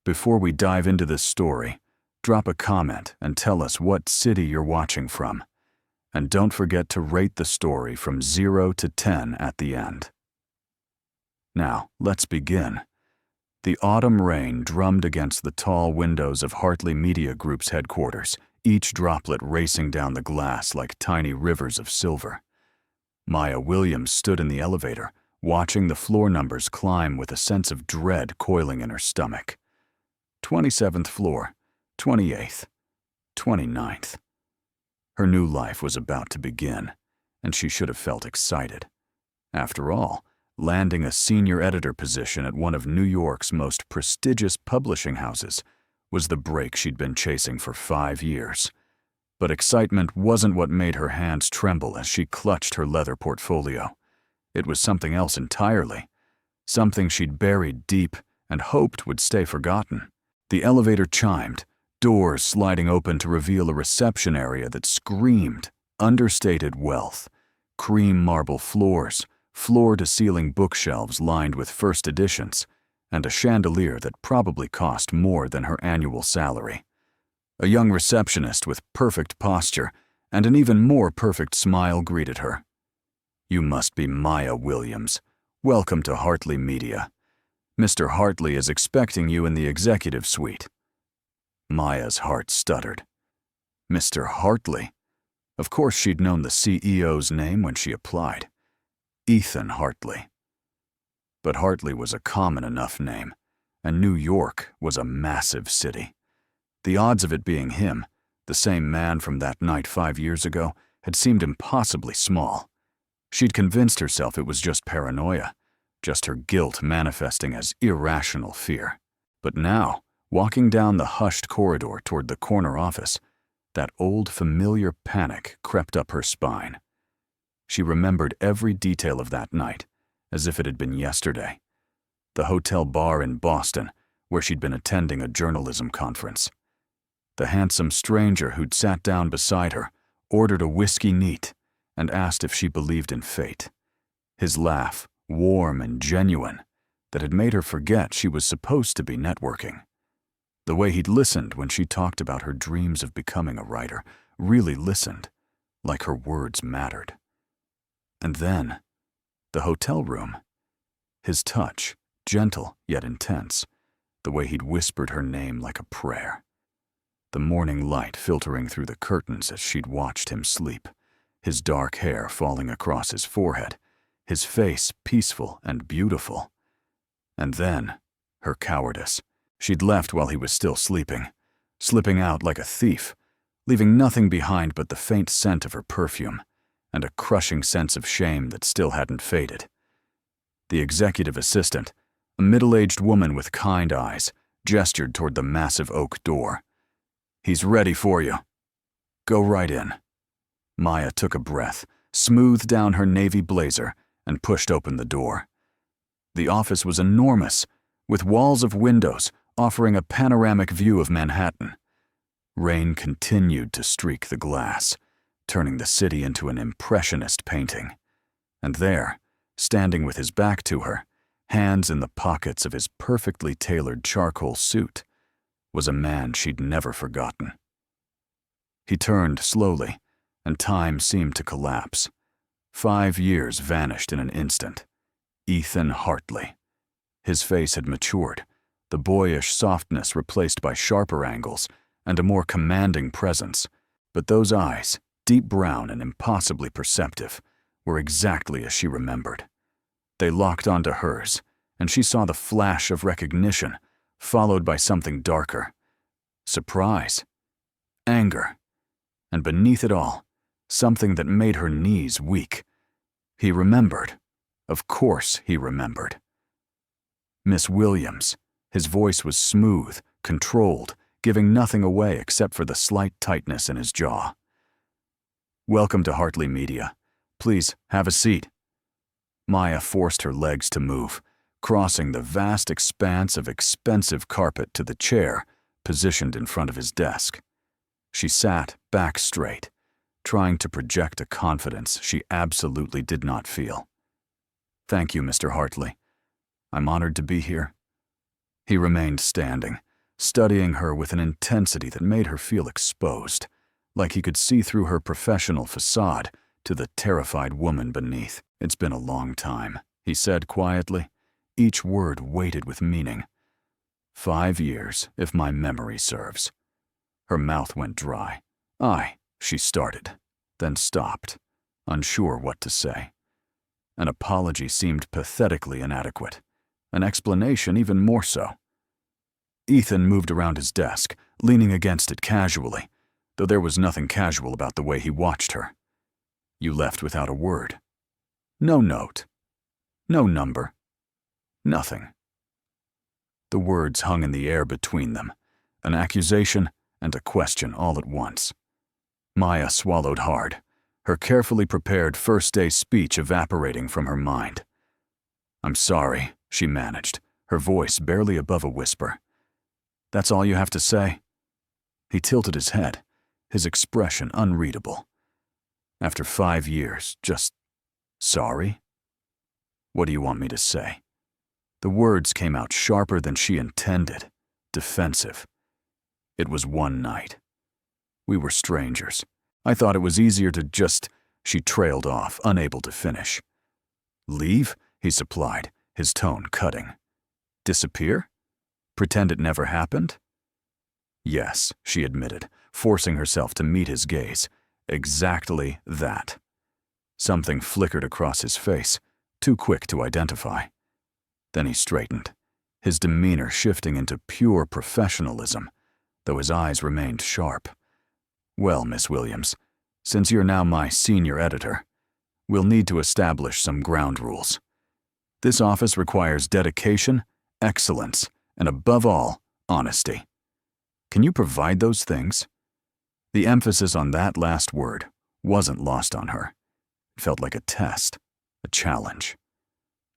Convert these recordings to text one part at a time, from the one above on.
Before we dive into this story, drop a comment and tell us what city you're watching from. And don't forget to rate the story from 0 to 10 at the end. Now, let's begin. The autumn rain drummed against the tall windows of Hartley Media Group's headquarters, each droplet racing down the glass like tiny rivers of silver. Maya Williams stood in the elevator, watching the floor numbers climb with a sense of dread coiling in her stomach. 27th floor, 28th, 29th. Her new life was about to begin, and she should have felt excited. After all, landing a senior editor position at one of New York's most prestigious publishing houses was the break she'd been chasing for 5 years. But excitement wasn't what made her hands tremble as she clutched her leather portfolio. It was something else entirely, something she'd buried deep and hoped would stay forgotten. The elevator chimed, doors sliding open to reveal a reception area that screamed understated wealth. Cream marble floors, floor-to-ceiling bookshelves lined with first editions, and a chandelier that probably cost more than her annual salary. A young receptionist with perfect posture and an even more perfect smile greeted her. "You must be Maya Williams. Welcome to Hartley Media. Mr. Hartley is expecting you in the executive suite." Maya's heart stuttered. Mr. Hartley? Of course she'd known the CEO's name when she applied. Ethan Hartley. But Hartley was a common enough name, and New York was a massive city. The odds of it being him, the same man from that night 5 years ago, had seemed impossibly small. She'd convinced herself it was just paranoia, just her guilt manifesting as irrational fear. But now, walking down the hushed corridor toward the corner office, that old familiar panic crept up her spine. She remembered every detail of that night, as if it had been yesterday. The hotel bar in Boston, where she'd been attending a journalism conference. The handsome stranger who'd sat down beside her, ordered a whiskey neat, and asked if she believed in fate. His laugh, warm and genuine, that had made her forget she was supposed to be networking. The way he'd listened when she talked about her dreams of becoming a writer, really listened, like her words mattered. And then, the hotel room. His touch, gentle yet intense, the way he'd whispered her name like a prayer. The morning light filtering through the curtains as she'd watched him sleep, his dark hair falling across his forehead, his face peaceful and beautiful. And then, her cowardice. She'd left while he was still sleeping, slipping out like a thief, leaving nothing behind but the faint scent of her perfume and a crushing sense of shame that still hadn't faded. The executive assistant, a middle-aged woman with kind eyes, gestured toward the massive oak door. "He's ready for you. Go right in." Maya took a breath, smoothed down her navy blazer, and pushed open the door. The office was enormous, with walls of windows offering a panoramic view of Manhattan. Rain continued to streak the glass, turning the city into an impressionist painting. And there, standing with his back to her, hands in the pockets of his perfectly tailored charcoal suit, was a man she'd never forgotten. He turned slowly, and time seemed to collapse. 5 years vanished in an instant. Ethan Hartley. His face had matured, the boyish softness replaced by sharper angles and a more commanding presence. But those eyes, deep brown and impossibly perceptive, were exactly as she remembered. They locked onto hers, and she saw the flash of recognition, followed by something darker. Surprise. Anger. And beneath it all, something that made her knees weak. He remembered. Of course he remembered. Miss Williams. His voice was smooth, controlled, giving nothing away except for the slight tightness in his jaw. "Welcome to Hartley Media. Please, have a seat." Maya forced her legs to move, crossing the vast expanse of expensive carpet to the chair positioned in front of his desk. She sat back straight, trying to project a confidence she absolutely did not feel. "Thank you, Mr. Hartley. I'm honored to be here." He remained standing, studying her with an intensity that made her feel exposed, like he could see through her professional facade to the terrified woman beneath. "It's been a long time," he said quietly, each word weighted with meaning. 5 years, if my memory serves." Her mouth went dry. She started, then stopped, unsure what to say. An apology seemed pathetically inadequate, an explanation even more so. Ethan moved around his desk, leaning against it casually, though there was nothing casual about the way he watched her. "You left without a word. No note. No number. Nothing." The words hung in the air between them, an accusation and a question all at once. Maya swallowed hard, her carefully prepared first-day speech evaporating from her mind. "I'm sorry," she managed, her voice barely above a whisper. "That's all you have to say?" He tilted his head, his expression unreadable. "After 5 years, just sorry? What do you want me to say?" The words came out sharper than she intended, defensive. "It was one night. We were strangers. I thought it was easier to just—" She trailed off, unable to finish. "Leave?" he supplied, his tone cutting. "Disappear? Pretend it never happened?" "Yes," she admitted, forcing herself to meet his gaze. "Exactly that." Something flickered across his face, too quick to identify. Then he straightened, his demeanor shifting into pure professionalism, though his eyes remained sharp. "Well, Miss Williams, since you're now my senior editor, we'll need to establish some ground rules. This office requires dedication, excellence, and above all, honesty. Can you provide those things?" The emphasis on that last word wasn't lost on her. It felt like a test, a challenge.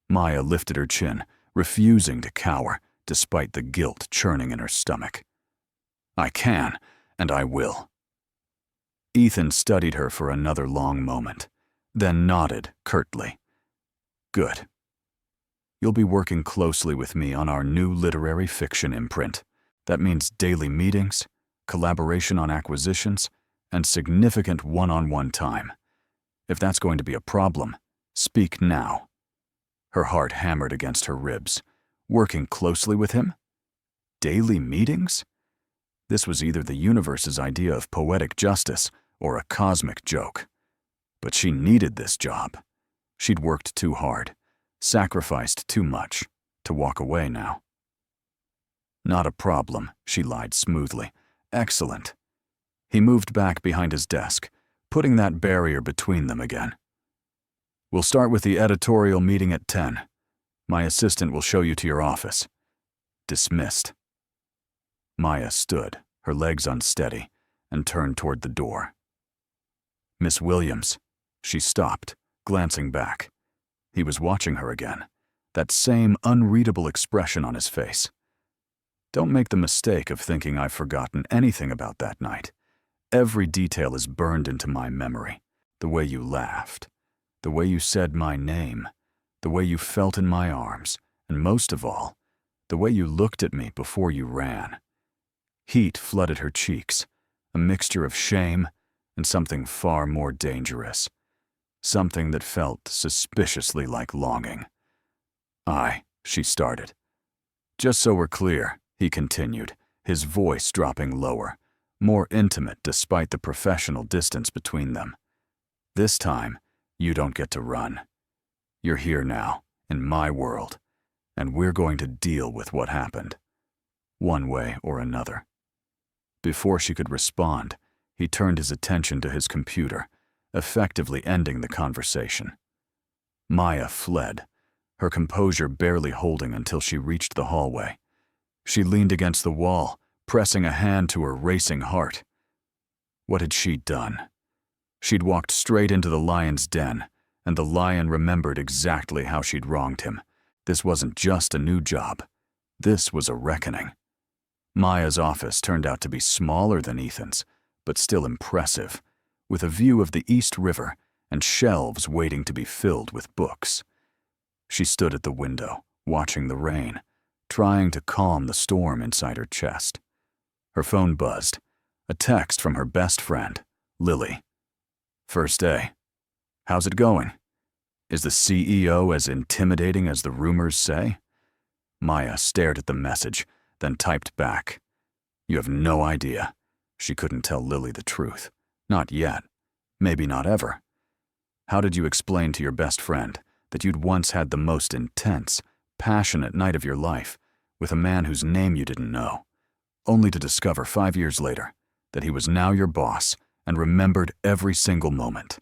Maya lifted her chin, refusing to cower, despite the guilt churning in her stomach. "I can, and I will." Ethan studied her for another long moment, then nodded curtly. "Good. You'll be working closely with me on our new literary fiction imprint. That means daily meetings, collaboration on acquisitions, and significant one-on-one time. If that's going to be a problem, speak now." Her heart hammered against her ribs. Working closely with him? Daily meetings? This was either the universe's idea of poetic justice or a cosmic joke. But she needed this job. She'd worked too hard, sacrificed too much, to walk away now. "Not a problem," she lied smoothly. "Excellent." He moved back behind his desk, putting that barrier between them again. "We'll start with the editorial meeting at 10. My assistant will show you to your office." Dismissed. Maya stood, her legs unsteady, and turned toward the door. "Miss Williams." She stopped, glancing back. He was watching her again, that same unreadable expression on his face. "Don't make the mistake of thinking I've forgotten anything about that night. Every detail is burned into my memory. The way you laughed, the way you said my name, the way you felt in my arms, and most of all, the way you looked at me before you ran." Heat flooded her cheeks, a mixture of shame and something far more dangerous. Something that felt suspiciously like longing. She started. "Just so we're clear," he continued, his voice dropping lower, more intimate despite the professional distance between them. "This time, you don't get to run. You're here now, in my world, and we're going to deal with what happened, one way or another." Before she could respond, he turned his attention to his computer, effectively ending the conversation. Maya fled, her composure barely holding until she reached the hallway. She leaned against the wall, pressing a hand to her racing heart. What had she done? She'd walked straight into the lion's den, and the lion remembered exactly how she'd wronged him. This wasn't just a new job. This was a reckoning. Maya's office turned out to be smaller than Ethan's, but still impressive, with a view of the East River and shelves waiting to be filled with books. She stood at the window, watching the rain, trying to calm the storm inside her chest. Her phone buzzed. A text from her best friend, Lily. "First day. How's it going? Is the CEO as intimidating as the rumors say?" Maya stared at the message, then typed back. "You have no idea." She couldn't tell Lily the truth. Not yet. Maybe not ever. How did you explain to your best friend that you'd once had the most intense, passionate night of your life with a man whose name you didn't know, only to discover 5 years later that he was now your boss and remembered every single moment?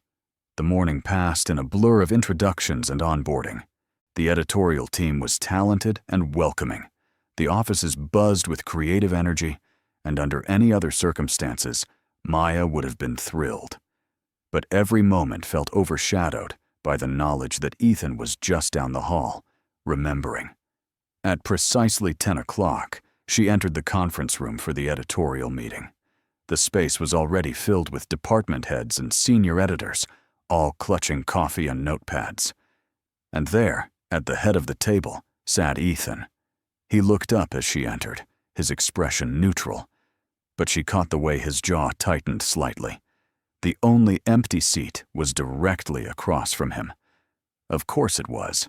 The morning passed in a blur of introductions and onboarding. The editorial team was talented and welcoming. The offices buzzed with creative energy, and under any other circumstances, Maya would have been thrilled. But every moment felt overshadowed by the knowledge that Ethan was just down the hall, remembering. At precisely 10 o'clock, she entered the conference room for the editorial meeting. The space was already filled with department heads and senior editors, all clutching coffee and notepads. And there, at the head of the table, sat Ethan. He looked up as she entered, his expression neutral, but she caught the way his jaw tightened slightly. The only empty seat was directly across from him. Of course it was.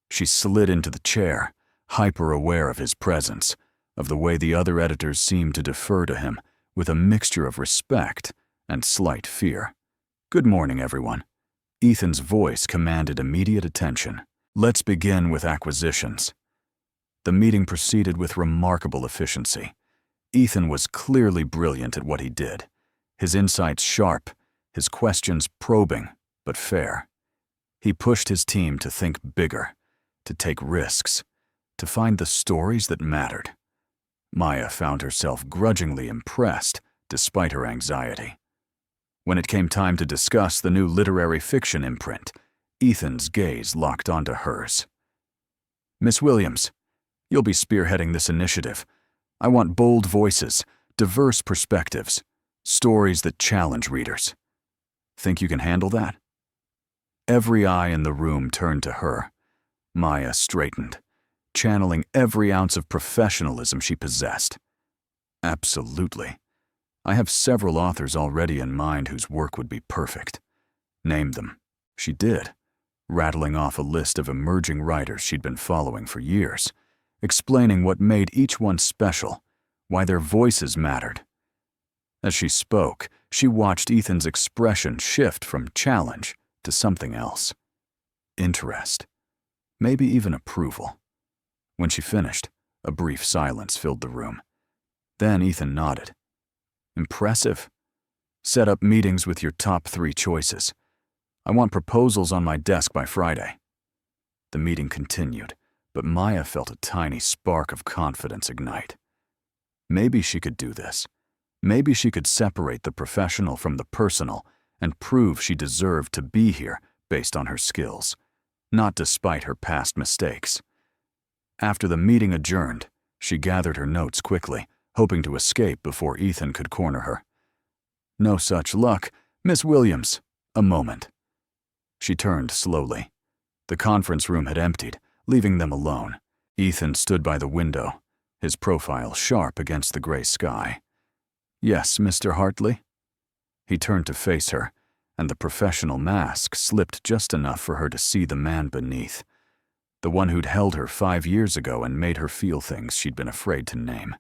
She slid into the chair, hyper-aware of his presence, of the way the other editors seemed to defer to him with a mixture of respect and slight fear. "Good morning, everyone." Ethan's voice commanded immediate attention. "Let's begin with acquisitions." The meeting proceeded with remarkable efficiency. Ethan was clearly brilliant at what he did, his insights sharp, his questions probing but fair. He pushed his team to think bigger, to take risks, to find the stories that mattered. Maya found herself grudgingly impressed despite her anxiety. When it came time to discuss the new literary fiction imprint, Ethan's gaze locked onto hers. "Miss Williams, you'll be spearheading this initiative. I want bold voices, diverse perspectives, stories that challenge readers. Think you can handle that?" Every eye in the room turned to her. Maya straightened, channeling every ounce of professionalism she possessed. "Absolutely. I have several authors already in mind whose work would be perfect." "Name them." She did, rattling off a list of emerging writers she'd been following for years, explaining what made each one special, why their voices mattered. As she spoke, she watched Ethan's expression shift from challenge to something else. Interest. Maybe even approval. When she finished, a brief silence filled the room. Then Ethan nodded. "Impressive. Set up meetings with your top 3 choices. I want proposals on my desk by Friday." The meeting continued, but Maya felt a tiny spark of confidence ignite. Maybe she could do this. Maybe she could separate the professional from the personal and prove she deserved to be here based on her skills, not despite her past mistakes. After the meeting adjourned, she gathered her notes quickly, hoping to escape before Ethan could corner her. "No such luck. Miss Williams, a moment." She turned slowly. The conference room had emptied, leaving them alone. Ethan stood by the window, his profile sharp against the gray sky. "Yes, Mr. Hartley?" He turned to face her, and the professional mask slipped just enough for her to see the man beneath, the one who'd held her 5 years ago and made her feel things she'd been afraid to name.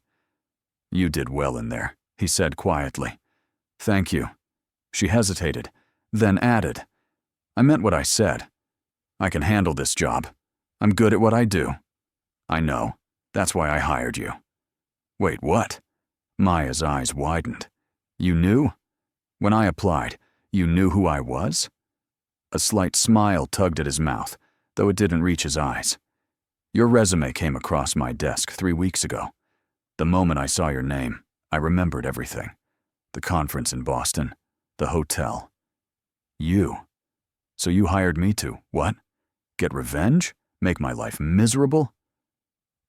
"You did well in there," he said quietly. "Thank you." She hesitated, then added, "I meant what I said. I can handle this job. I'm good at what I do." "I know. That's why I hired you." "Wait, what?" Maya's eyes widened. "You knew? When I applied, you knew who I was?" A slight smile tugged at his mouth, though it didn't reach his eyes. "Your resume came across my desk 3 weeks ago. The moment I saw your name, I remembered everything. The conference in Boston, the hotel. You. So you hired me to, what? Get revenge? Make my life miserable?"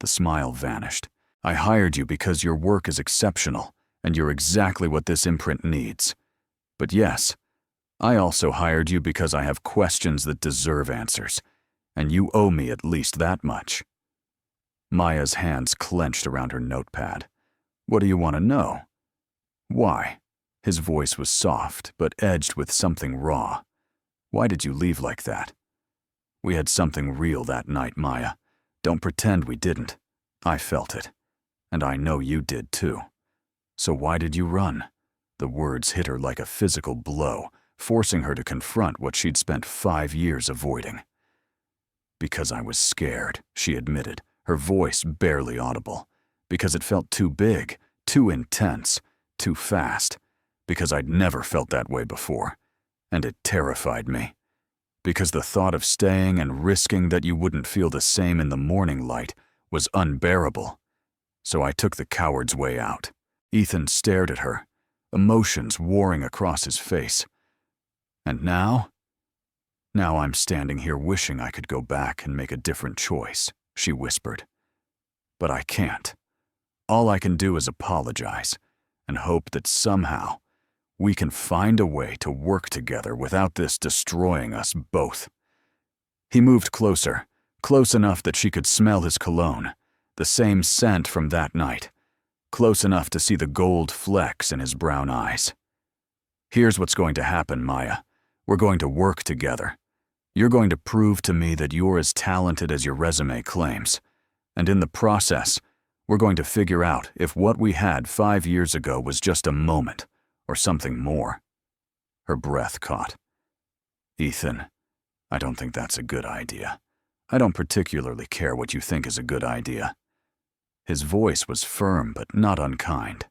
The smile vanished. "I hired you because your work is exceptional, and you're exactly what this imprint needs. But yes, I also hired you because I have questions that deserve answers, and you owe me at least that much." Maya's hands clenched around her notepad. What do you want to know? Why? His voice was soft, but edged with something raw. Why did you leave like that? We had something real that night, Maya. Don't pretend we didn't. I felt it. And I know you did too. So why did you run? The words hit her like a physical blow, forcing her to confront what she'd spent 5 years avoiding. Because I was scared, she admitted, her voice barely audible. Because it felt too big, too intense, too fast. Because I'd never felt that way before. And it terrified me. Because the thought of staying and risking that you wouldn't feel the same in the morning light was unbearable. So I took the coward's way out. Ethan stared at her, emotions warring across his face. And now? Now I'm standing here wishing I could go back and make a different choice, she whispered. But I can't. All I can do is apologize and hope that somehow we can find a way to work together without this destroying us both. He moved closer, close enough that she could smell his cologne, the same scent from that night, close enough to see the gold flecks in his brown eyes. Here's what's going to happen, Maya. We're going to work together. You're going to prove to me that you're as talented as your resume claims. And in the process, we're going to figure out if what we had 5 years ago was just a moment or something more. Her breath caught. Ethan, I don't think that's a good idea. I don't particularly care what you think is a good idea. His voice was firm but not unkind.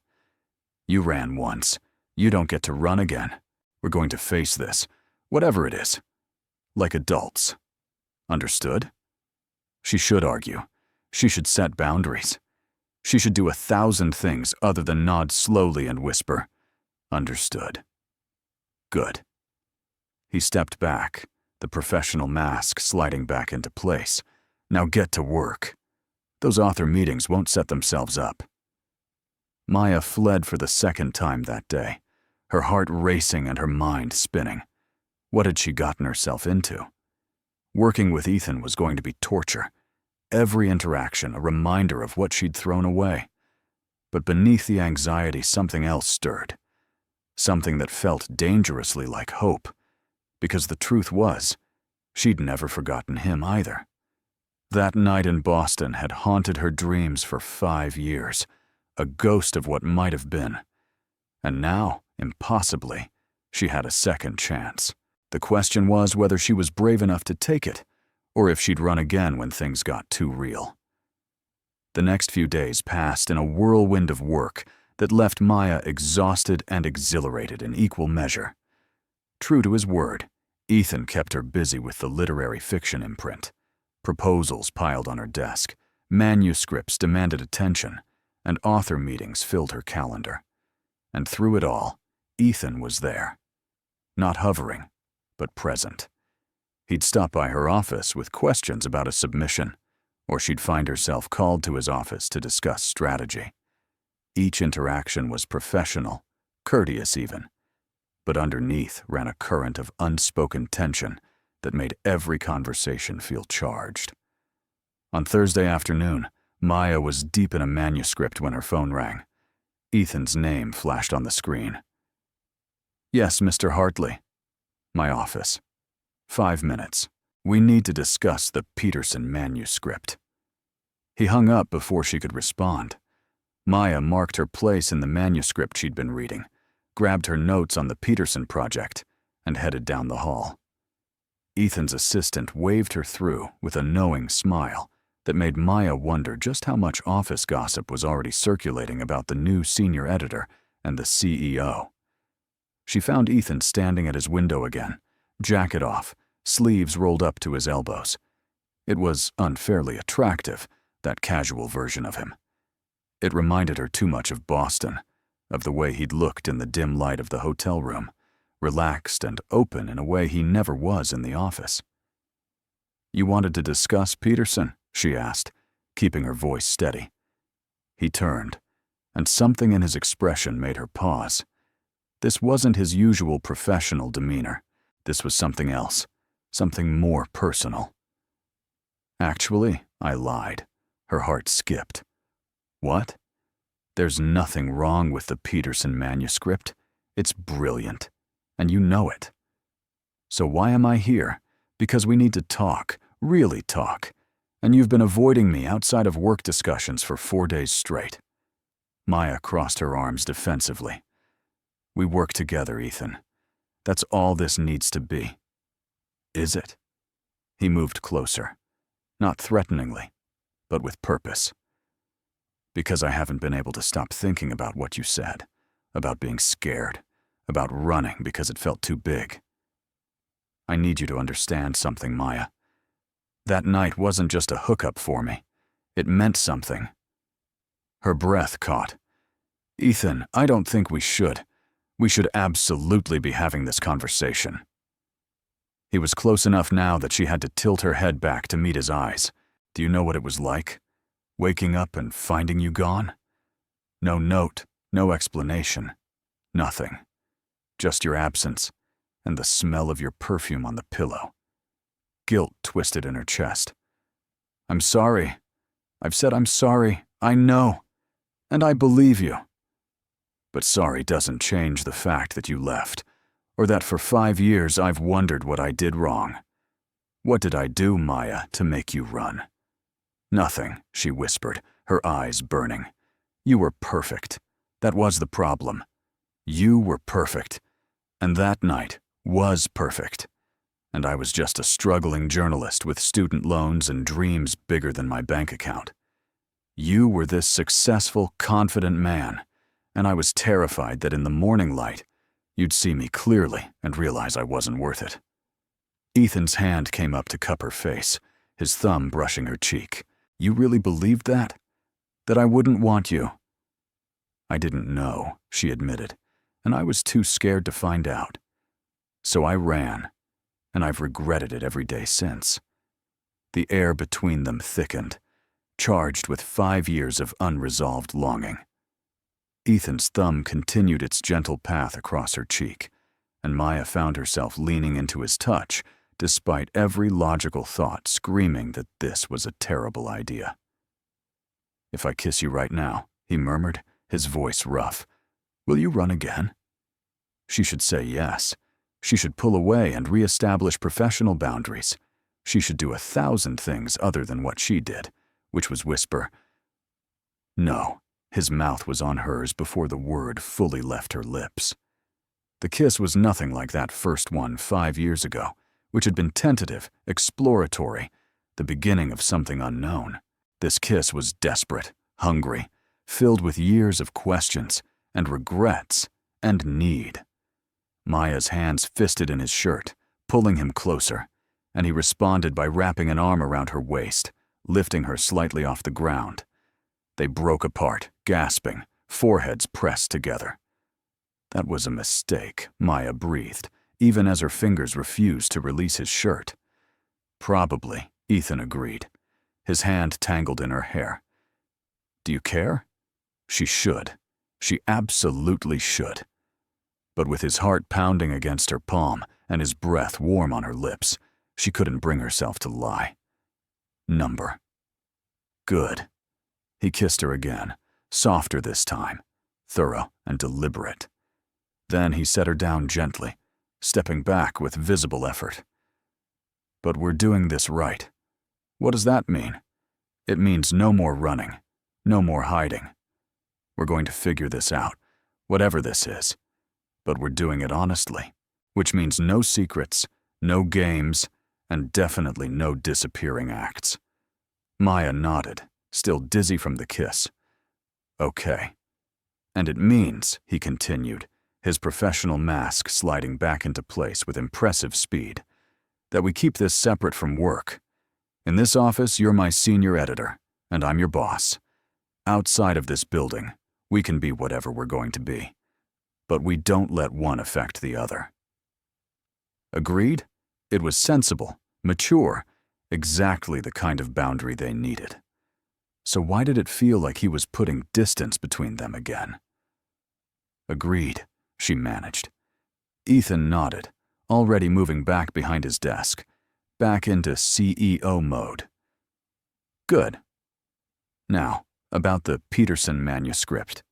You ran once. You don't get to run again. We're going to face this, whatever it is, like adults. Understood? She should argue. She should set boundaries. She should do 1,000 things other than nod slowly and whisper, "Understood." Good. He stepped back, the professional mask sliding back into place. Now get to work. Those author meetings won't set themselves up. Maya fled for the second time that day, her heart racing and her mind spinning. What had she gotten herself into? Working with Ethan was going to be torture. Every interaction a reminder of what she'd thrown away. But beneath the anxiety, something else stirred. Something that felt dangerously like hope. Because the truth was, she'd never forgotten him either. That night in Boston had haunted her dreams for 5 years, a ghost of what might have been. And now, impossibly, she had a second chance. The question was whether she was brave enough to take it, or if she'd run again when things got too real. The next few days passed in a whirlwind of work that left Maya exhausted and exhilarated in equal measure. True to his word, Ethan kept her busy with the literary fiction imprint. Proposals piled on her desk, manuscripts demanded attention, and author meetings filled her calendar. And through it all, Ethan was there. Not hovering, but present. He'd stop by her office with questions about a submission, or she'd find herself called to his office to discuss strategy. Each interaction was professional, courteous even, but underneath ran a current of unspoken tension that made every conversation feel charged. On Thursday afternoon, Maya was deep in a manuscript when her phone rang. Ethan's name flashed on the screen. "Yes, Mr. Hartley." "My office. 5 minutes. We need to discuss the Peterson manuscript." He hung up before she could respond. Maya marked her place in the manuscript she'd been reading, grabbed her notes on the Peterson project, and headed down the hall. Ethan's assistant waved her through with a knowing smile that made Maya wonder just how much office gossip was already circulating about the new senior editor and the CEO. She found Ethan standing at his window again, jacket off, sleeves rolled up to his elbows. It was unfairly attractive, that casual version of him. It reminded her too much of Boston, of the way he'd looked in the dim light of the hotel room, relaxed and open in a way he never was in the office. "You wanted to discuss Peterson?" she asked, keeping her voice steady. He turned, and something in his expression made her pause. This wasn't his usual professional demeanor. This was something else, something more personal. "Actually, I lied. Her heart skipped. What? There's nothing wrong with the Peterson manuscript. It's brilliant, and you know it. So why am I here? Because we need to talk, really talk, and you've been avoiding me outside of work discussions for 4 days straight. Maya crossed her arms defensively. We work together, Ethan. That's all this needs to be. Is it? He moved closer, not threateningly, but with purpose. Because I haven't been able to stop thinking about what you said, about being scared, about running because it felt too big. I need you to understand something, Maya. That night wasn't just a hookup for me. It meant something. Her breath caught. Ethan, I don't think we should. We should absolutely be having this conversation. He was close enough now that she had to tilt her head back to meet his eyes. Do you know what it was like? Waking up and finding you gone? No note, no explanation, nothing. Just your absence and the smell of your perfume on the pillow. Guilt twisted in her chest. I'm sorry. I've said I'm sorry. I know. And I believe you. But sorry doesn't change the fact that you left, or that for 5 years I've wondered what I did wrong. What did I do, Maya, to make you run? Nothing, she whispered, her eyes burning. You were perfect. That was the problem. You were perfect. And that night was perfect. And I was just a struggling journalist with student loans and dreams bigger than my bank account. You were this successful, confident man, and I was terrified that in the morning light, you'd see me clearly and realize I wasn't worth it. Ethan's hand came up to cup her face, his thumb brushing her cheek. You really believed that? That I wouldn't want you? I didn't know, she admitted, and I was too scared to find out. So I ran, and I've regretted it every day since. The air between them thickened, charged with 5 years of unresolved longing. Ethan's thumb continued its gentle path across her cheek, and Maya found herself leaning into his touch, despite every logical thought screaming that this was a terrible idea. If I kiss you right now, he murmured, his voice rough, will you run again? She should say yes. She should pull away and reestablish professional boundaries. She should do 1,000 things other than what she did, which was whisper. No, his mouth was on hers before the word fully left her lips. The kiss was nothing like that first one 5 years ago, which had been tentative, exploratory, the beginning of something unknown. This kiss was desperate, hungry, filled with years of questions and regrets and need. Maya's hands fisted in his shirt, pulling him closer, and he responded by wrapping an arm around her waist, lifting her slightly off the ground. They broke apart, gasping, foreheads pressed together. That was a mistake, Maya breathed, even as her fingers refused to release his shirt. Probably, Ethan agreed. His hand tangled in her hair. Do you care? She should. She absolutely should. But with his heart pounding against her palm and his breath warm on her lips, she couldn't bring herself to lie. Number. Good. He kissed her again, softer this time, thorough and deliberate. Then he set her down gently, stepping back with visible effort. But we're doing this right. What does that mean? It means no more running, no more hiding. We're going to figure this out, whatever this is. But we're doing it honestly, which means no secrets, no games, and definitely no disappearing acts. Maya nodded, still dizzy from the kiss. Okay. And it means, he continued, his professional mask sliding back into place with impressive speed, that we keep this separate from work. In this office, you're my senior editor, and I'm your boss. Outside of this building, we can be whatever we're going to be. But we don't let one affect the other. Agreed? It was sensible, mature, exactly the kind of boundary they needed. So why did it feel like he was putting distance between them again? Agreed, she managed. Ethan nodded, already moving back behind his desk, back into CEO mode. Good. Now, about the Peterson manuscript.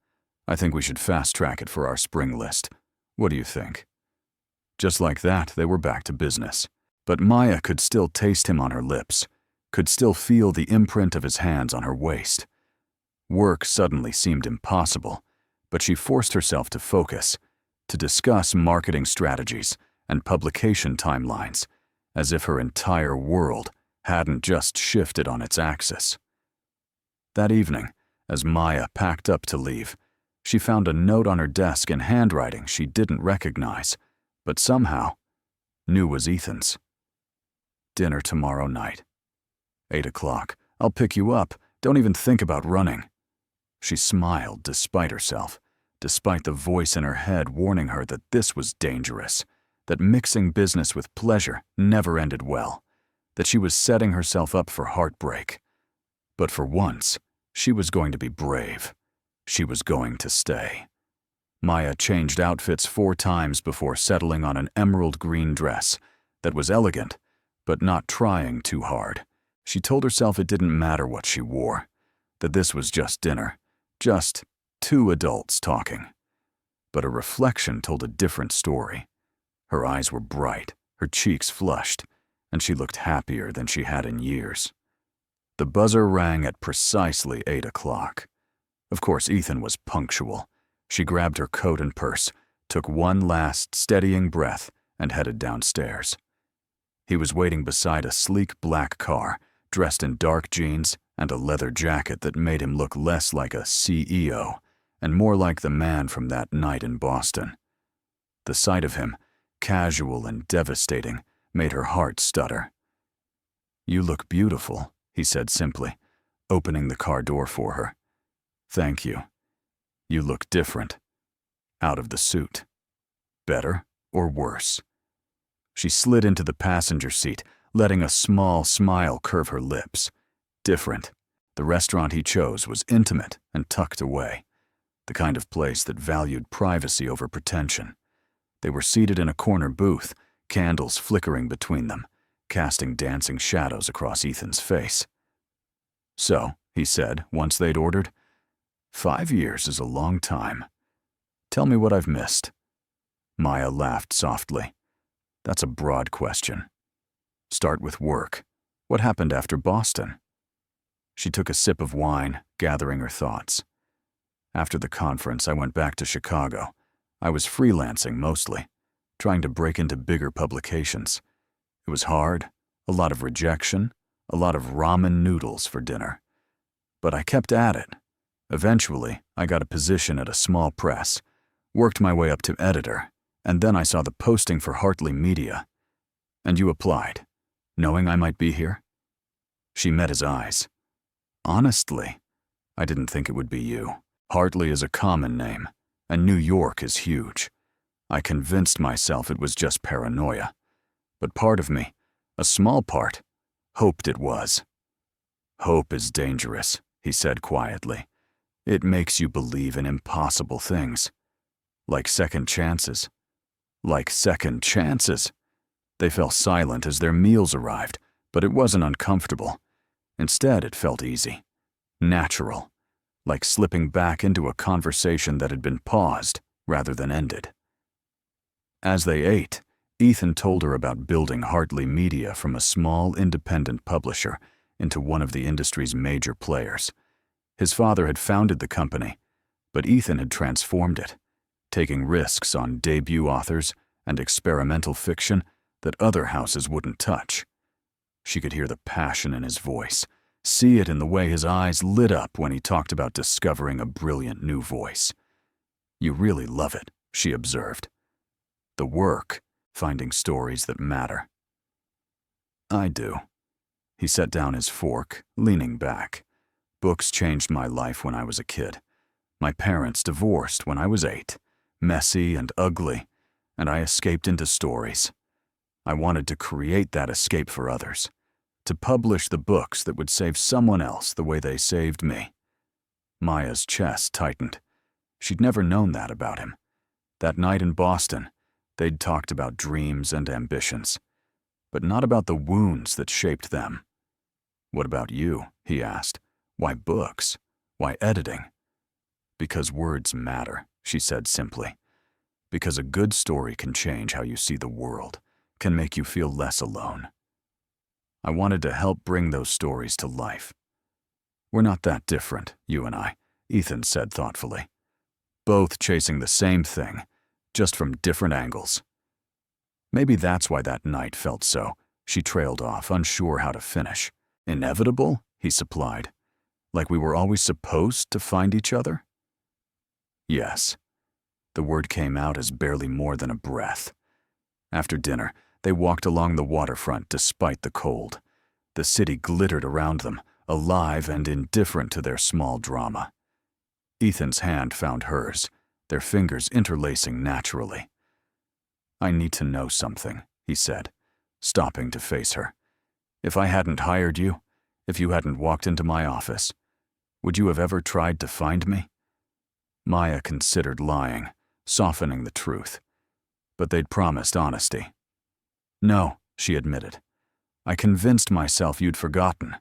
I think we should fast-track it for our spring list. What do you think? Just like that, they were back to business. But Maya could still taste him on her lips, could still feel the imprint of his hands on her waist. Work suddenly seemed impossible, but she forced herself to focus, to discuss marketing strategies and publication timelines, as if her entire world hadn't just shifted on its axis. That evening, as Maya packed up to leave, she found a note on her desk in handwriting she didn't recognize, but somehow knew was Ethan's. Dinner tomorrow night. 8 o'clock. I'll pick you up. Don't even think about running. She smiled despite herself, despite the voice in her head warning her that this was dangerous, that mixing business with pleasure never ended well, that she was setting herself up for heartbreak. But for once, she was going to be brave. She was going to stay. Maya changed outfits 4 times before settling on an emerald green dress that was elegant, but not trying too hard. She told herself it didn't matter what she wore, that this was just dinner, just 2 adults talking. But a reflection told a different story. Her eyes were bright, her cheeks flushed, and she looked happier than she had in years. The buzzer rang at precisely 8 o'clock. Of course, Ethan was punctual. She grabbed her coat and purse, took one last steadying breath, and headed downstairs. He was waiting beside a sleek black car, dressed in dark jeans and a leather jacket that made him look less like a CEO and more like the man from that night in Boston. The sight of him, casual and devastating, made her heart stutter. "You look beautiful," he said simply, opening the car door for her. "Thank you. You look different. Out of the suit. Better or worse?" She slid into the passenger seat, letting a small smile curve her lips. Different. The restaurant he chose was intimate and tucked away, the kind of place that valued privacy over pretension. They were seated in a corner booth, candles flickering between them, casting dancing shadows across Ethan's face. "So," he said, once they'd ordered, "5 years is a long time. Tell me what I've missed." Maya laughed softly. "That's a broad question. Start with work. What happened after Boston?" She took a sip of wine, gathering her thoughts. "After the conference, I went back to Chicago. I was freelancing mostly, trying to break into bigger publications. It was hard, a lot of rejection, a lot of ramen noodles for dinner. But I kept at it. Eventually, I got a position at a small press, worked my way up to editor, and then I saw the posting for Hartley Media. And you applied, knowing I might be here?" She met his eyes. "Honestly, I didn't think it would be you. Hartley is a common name, and New York is huge. I convinced myself it was just paranoia. But part of me, a small part, hoped it was." "Hope is dangerous," he said quietly. "It makes you believe in impossible things. Like second chances." Like second chances. They fell silent as their meals arrived, but it wasn't uncomfortable. Instead, it felt easy, natural, like slipping back into a conversation that had been paused rather than ended. As they ate, Ethan told her about building Hartley Media from a small independent publisher into one of the industry's major players. His father had founded the company, but Ethan had transformed it, taking risks on debut authors and experimental fiction that other houses wouldn't touch. She could hear the passion in his voice, see it in the way his eyes lit up when he talked about discovering a brilliant new voice. "You really love it," she observed. "The work, finding stories that matter." "I do." He set down his fork, leaning back. "Books changed my life when I was a kid. My parents divorced when I was 8, messy and ugly, and I escaped into stories. I wanted to create that escape for others, to publish the books that would save someone else the way they saved me." Maya's chest tightened. She'd never known that about him. That night in Boston, they'd talked about dreams and ambitions, but not about the wounds that shaped them. "What about you?" he asked. Why books? Why editing? Because words matter, she said simply. Because a good story can change how you see the world, can make you feel less alone. I wanted to help bring those stories to life. We're not that different, you and I, Ethan said thoughtfully. Both chasing the same thing, just from different angles. Maybe that's why that night felt so. She trailed off, unsure how to finish. Inevitable? He supplied. Like we were always supposed to find each other? Yes. The word came out as barely more than a breath. After dinner, they walked along the waterfront despite the cold. The city glittered around them, alive and indifferent to their small drama. Ethan's hand found hers, their fingers interlacing naturally. I need to know something, he said, stopping to face her. If I hadn't hired you, if you hadn't walked into my office, would you have ever tried to find me? Maya considered lying, softening the truth. But they'd promised honesty. No, she admitted. I convinced myself you'd forgotten,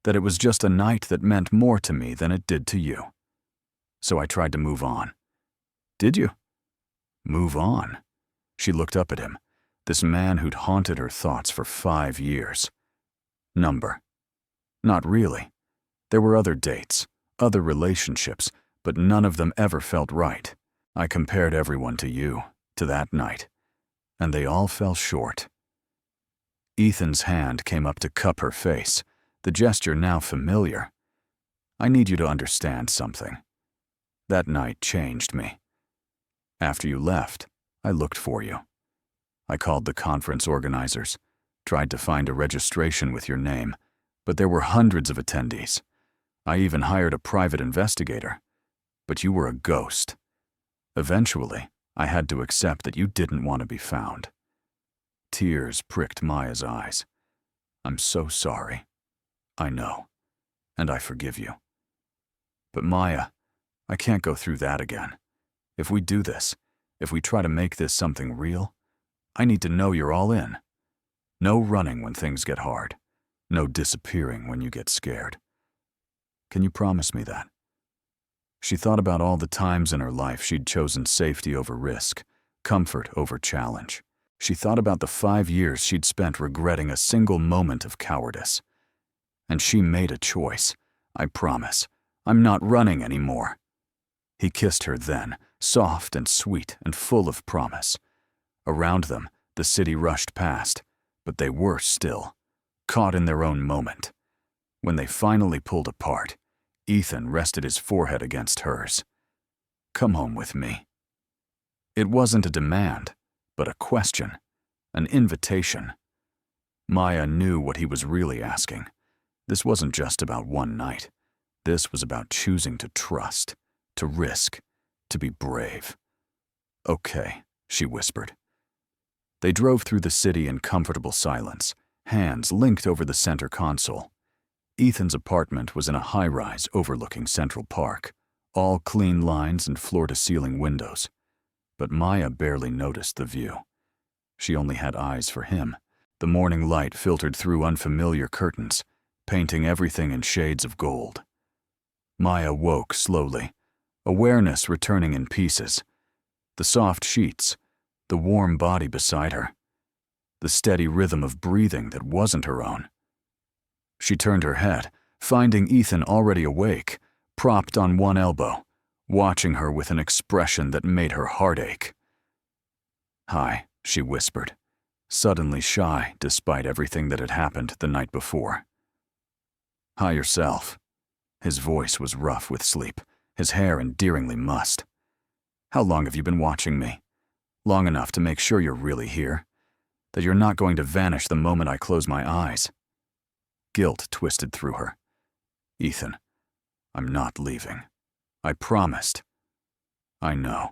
that it was just a night that meant more to me than it did to you. So I tried to move on. Did you? Move on? She looked up at him, this man who'd haunted her thoughts for 5 years. Number. Not really. There were other dates, other relationships, but none of them ever felt right. I compared everyone to you, to that night, and they all fell short. Ethan's hand came up to cup her face, the gesture now familiar. I need you to understand something. That night changed me. After you left, I looked for you. I called the conference organizers, tried to find a registration with your name, but there were hundreds of attendees. I even hired a private investigator, but you were a ghost. Eventually, I had to accept that you didn't want to be found. Tears pricked Maya's eyes. I'm so sorry. I know, and I forgive you. But Maya, I can't go through that again. If we do this, if we try to make this something real, I need to know you're all in. No running when things get hard. No disappearing when you get scared. Can you promise me that? She thought about all the times in her life she'd chosen safety over risk, comfort over challenge. She thought about the 5 years she'd spent regretting a single moment of cowardice. And she made a choice. I promise. I'm not running anymore. He kissed her then, soft and sweet and full of promise. Around them, the city rushed past, but they were still, caught in their own moment. When they finally pulled apart, Ethan rested his forehead against hers. Come home with me. It wasn't a demand, but a question, an invitation. Maya knew what he was really asking. This wasn't just about one night. This was about choosing to trust, to risk, to be brave. Okay, she whispered. They drove through the city in comfortable silence, hands linked over the center console. Ethan's apartment was in a high-rise overlooking Central Park, all clean lines and floor-to-ceiling windows. But Maya barely noticed the view. She only had eyes for him. The morning light filtered through unfamiliar curtains, painting everything in shades of gold. Maya woke slowly, awareness returning in pieces. The soft sheets, the warm body beside her, the steady rhythm of breathing that wasn't her own. She turned her head, finding Ethan already awake, propped on one elbow, watching her with an expression that made her heart ache. Hi, she whispered, suddenly shy despite everything that had happened the night before. Hi yourself. His voice was rough with sleep, his hair endearingly mussed. How long have you been watching me? Long enough to make sure you're really here, that you're not going to vanish the moment I close my eyes. Guilt twisted through her. Ethan, I'm not leaving. I promised. I know.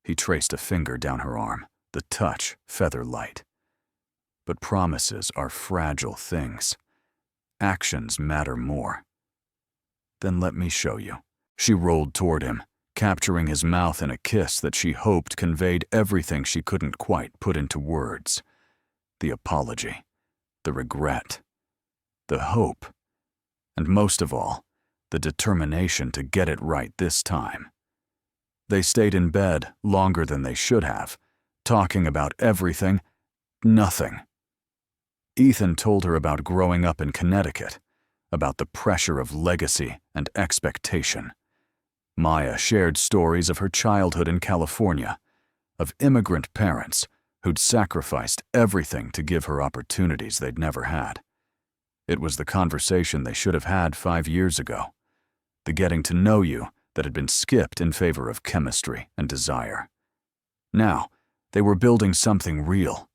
He traced a finger down her arm, the touch feather light. But promises are fragile things. Actions matter more. Then let me show you. She rolled toward him, capturing his mouth in a kiss that she hoped conveyed everything she couldn't quite put into words. The apology, the regret, the hope, and most of all, the determination to get it right this time. They stayed in bed longer than they should have, talking about everything, nothing. Ethan told her about growing up in Connecticut, about the pressure of legacy and expectation. Maya shared stories of her childhood in California, of immigrant parents who'd sacrificed everything to give her opportunities they'd never had. It was the conversation they should have had 5 years ago, the getting to know you that had been skipped in favor of chemistry and desire. Now, they were building something real,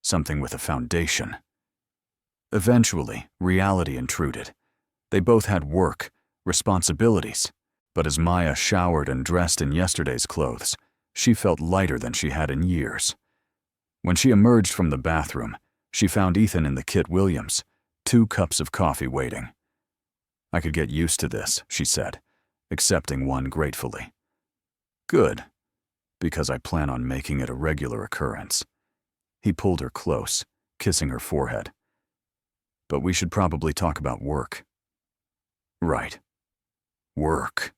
something with a foundation. Eventually, reality intruded. They both had work, responsibilities, but as Maya showered and dressed in yesterday's clothes, she felt lighter than she had in years. When she emerged from the bathroom, she found Ethan in the Kit Williams, 2 cups of coffee waiting. "I could get used to this," she said, accepting one gratefully. "Good, because I plan on making it a regular occurrence." He pulled her close, kissing her forehead. "But we should probably talk about work." "Right. Work."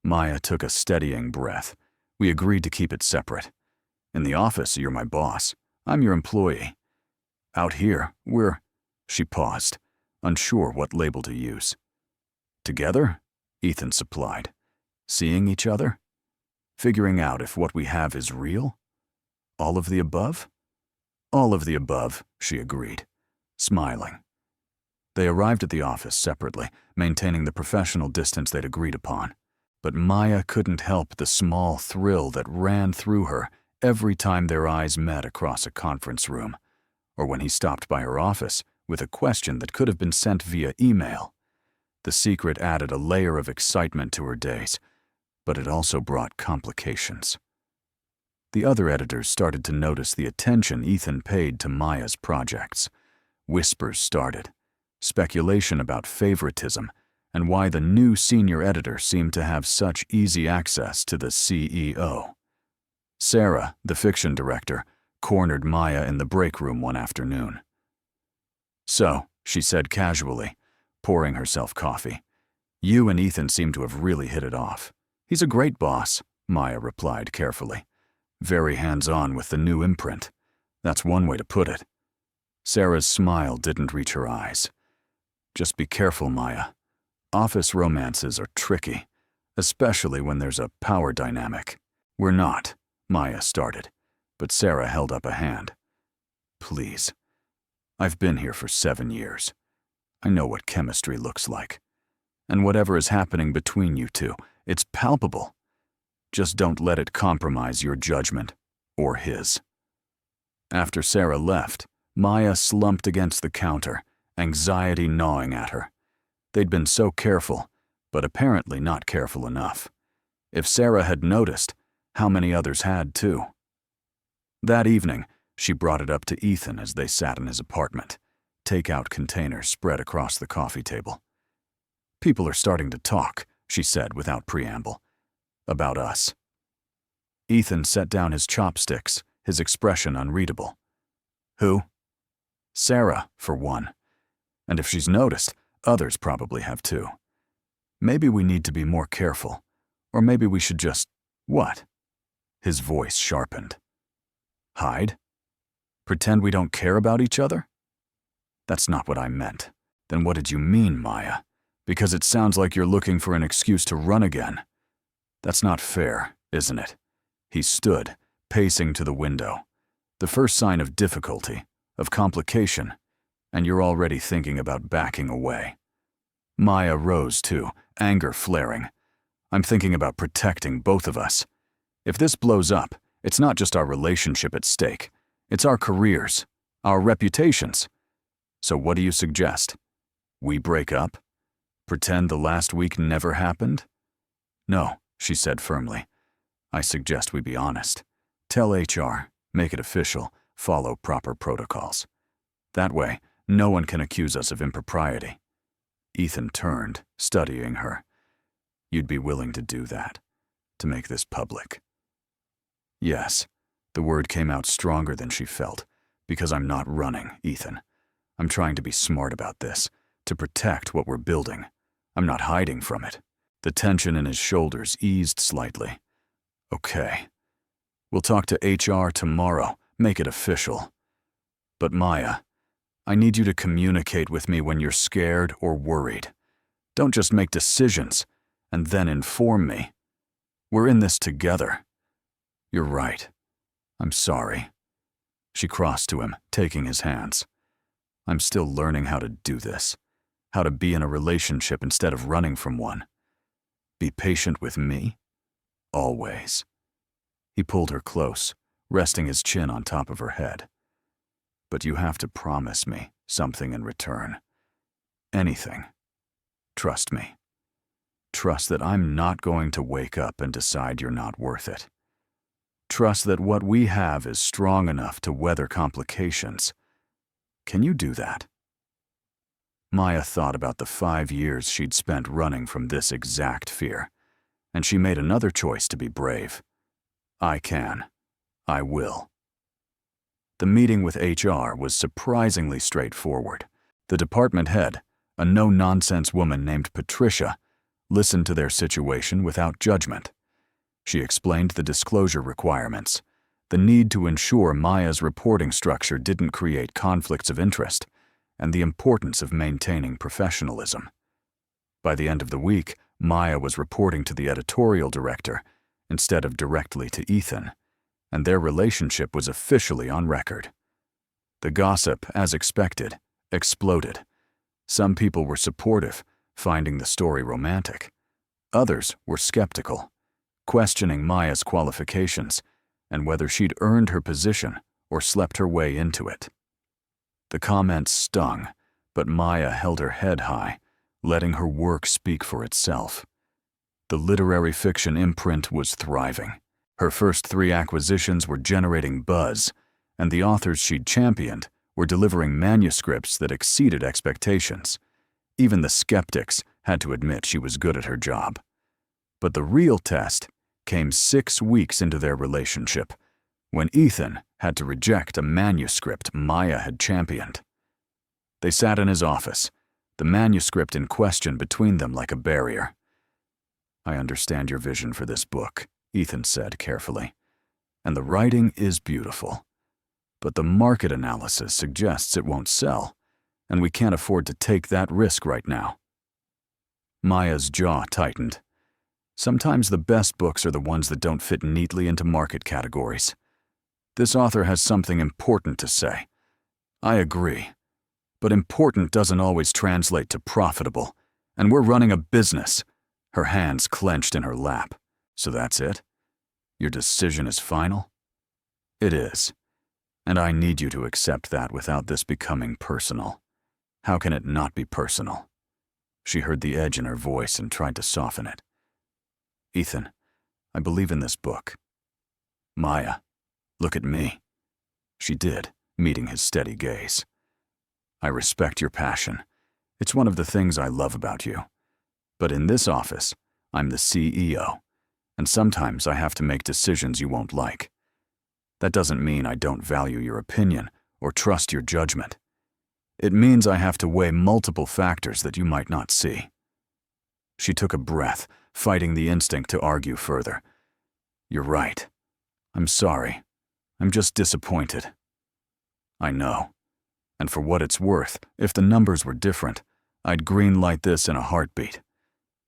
Maya took a steadying breath. "We agreed to keep it separate. In the office, you're my boss. I'm your employee. Out here, we're—" She paused, unsure what label to use. "Together?" Ethan supplied. "Seeing each other? Figuring out if what we have is real? All of the above?" "All of the above," she agreed, smiling. They arrived at the office separately, maintaining the professional distance they'd agreed upon. But Maya couldn't help the small thrill that ran through her every time their eyes met across a conference room, or when he stopped by her office with a question that could have been sent via email. The secret added a layer of excitement to her days, but it also brought complications. The other editors started to notice the attention Ethan paid to Maya's projects. Whispers started, speculation about favoritism, and why the new senior editor seemed to have such easy access to the CEO. Sarah, the fiction director, cornered Maya in the break room one afternoon. "So," she said casually, pouring herself coffee, "you and Ethan seem to have really hit it off." "He's a great boss," Maya replied carefully. "Very hands-on with the new imprint. That's one way to put it." Sarah's smile didn't reach her eyes. "Just be careful, Maya. Office romances are tricky, especially when there's a power dynamic." "We're not," Maya started, but Sarah held up a hand. "Please. I've been here for 7 years. I know what chemistry looks like. And whatever is happening between you two, it's palpable. Just don't let it compromise your judgment, or his." After Sarah left, Maya slumped against the counter, anxiety gnawing at her. They'd been so careful, but apparently not careful enough. If Sarah had noticed, how many others had too? That evening, she brought it up to Ethan as they sat in his apartment, takeout containers spread across the coffee table. "People are starting to talk," she said without preamble. "About us." Ethan set down his chopsticks, his expression unreadable. "Who?" "Sarah, for one. And if she's noticed, others probably have too. Maybe we need to be more careful. Or maybe we should just—" "What?" His voice sharpened. "Hide? Pretend we don't care about each other?" "That's not what I meant." "Then what did you mean, Maya? Because it sounds like you're looking for an excuse to run again. That's not fair, isn't it?" He stood, pacing to the window. "The first sign of difficulty, of complication, and you're already thinking about backing away." Maya rose too, anger flaring. "I'm thinking about protecting both of us. If this blows up, it's not just our relationship at stake. It's our careers, our reputations. So what do you suggest? We break up? Pretend the last week never happened?" "No," she said firmly. "I suggest we be honest. Tell HR, make it official, follow proper protocols. That way, no one can accuse us of impropriety." Ethan turned, studying her. "You'd be willing to do that, to make this public?" "Yes." The word came out stronger than she felt. "Because I'm not running, Ethan. I'm trying to be smart about this, to protect what we're building. I'm not hiding from it. The tension in his shoulders eased slightly. Okay. We'll talk to HR tomorrow, make it official. But Maya, I need you to communicate with me when you're scared or worried. Don't just make decisions and then inform me. We're in this together. You're right. I'm sorry. She crossed to him, taking his hands. I'm still learning how to do this, how to be in a relationship instead of running from one. Be patient with me, always. He pulled her close, resting his chin on top of her head. But you have to promise me something in return. Anything. Trust me. Trust that I'm not going to wake up and decide you're not worth it. Trust that what we have is strong enough to weather complications. Can you do that? Maya thought about the 5 years she'd spent running from this exact fear, and she made another choice to be brave. I can. I will. The meeting with HR was surprisingly straightforward. The department head, a no-nonsense woman named Patricia, listened to their situation without judgment. She explained the disclosure requirements, the need to ensure Maya's reporting structure didn't create conflicts of interest, and the importance of maintaining professionalism. By the end of the week, Maya was reporting to the editorial director instead of directly to Ethan, and their relationship was officially on record. The gossip, as expected, exploded. Some people were supportive, finding the story romantic. Others were skeptical, questioning Maya's qualifications and whether she'd earned her position or slept her way into it. The comments stung, but Maya held her head high, letting her work speak for itself. The literary fiction imprint was thriving. Her first 3 acquisitions were generating buzz, and the authors she'd championed were delivering manuscripts that exceeded expectations. Even the skeptics had to admit she was good at her job. But the real test came 6 weeks into their relationship, when Ethan had to reject a manuscript Maya had championed. They sat in his office, the manuscript in question between them like a barrier. I understand your vision for this book, Ethan said carefully, and the writing is beautiful. But the market analysis suggests it won't sell, and we can't afford to take that risk right now. Maya's jaw tightened. Sometimes the best books are the ones that don't fit neatly into market categories. This author has something important to say. I agree. But important doesn't always translate to profitable, and we're running a business. Her hands clenched in her lap. So that's it? Your decision is final? It is. And I need you to accept that without this becoming personal. How can it not be personal? She heard the edge in her voice and tried to soften it. Ethan, I believe in this book. Maya, look at me. She did, meeting his steady gaze. I respect your passion. It's one of the things I love about you. But in this office, I'm the CEO, and sometimes I have to make decisions you won't like. That doesn't mean I don't value your opinion or trust your judgment. It means I have to weigh multiple factors that you might not see. She took a breath, fighting the instinct to argue further. You're right. I'm sorry. I'm just disappointed. I know. And for what it's worth, if the numbers were different, I'd greenlight this in a heartbeat.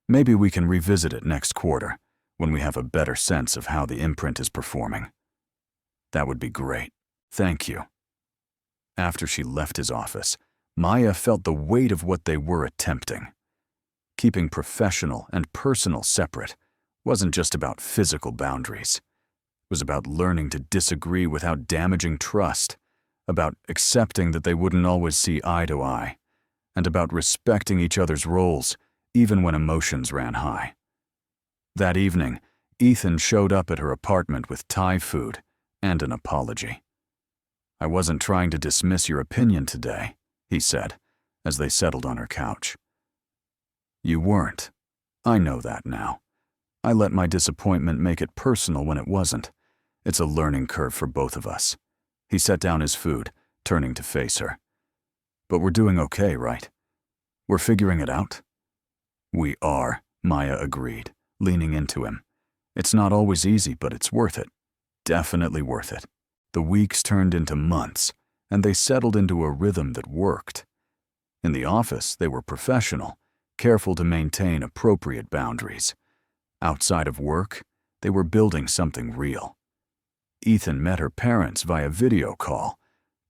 Maybe we can revisit it next quarter, when we have a better sense of how the imprint is performing. That would be great. Thank you. After she left his office, Maya felt the weight of what they were attempting. Keeping professional and personal separate wasn't just about physical boundaries. It was about learning to disagree without damaging trust, about accepting that they wouldn't always see eye to eye, and about respecting each other's roles even when emotions ran high. That evening, Ethan showed up at her apartment with Thai food and an apology. I wasn't trying to dismiss your opinion today, he said, as they settled on her couch. You weren't. I know that now. I let my disappointment make it personal when it wasn't. It's a learning curve for both of us. He set down his food, turning to face her. But we're doing okay, right? We're figuring it out? We are, Maya agreed, leaning into him. It's not always easy, but it's worth it. Definitely worth it. The weeks turned into months, and they settled into a rhythm that worked. In the office, they were professional, careful to maintain appropriate boundaries. Outside of work, they were building something real. Ethan met her parents via video call,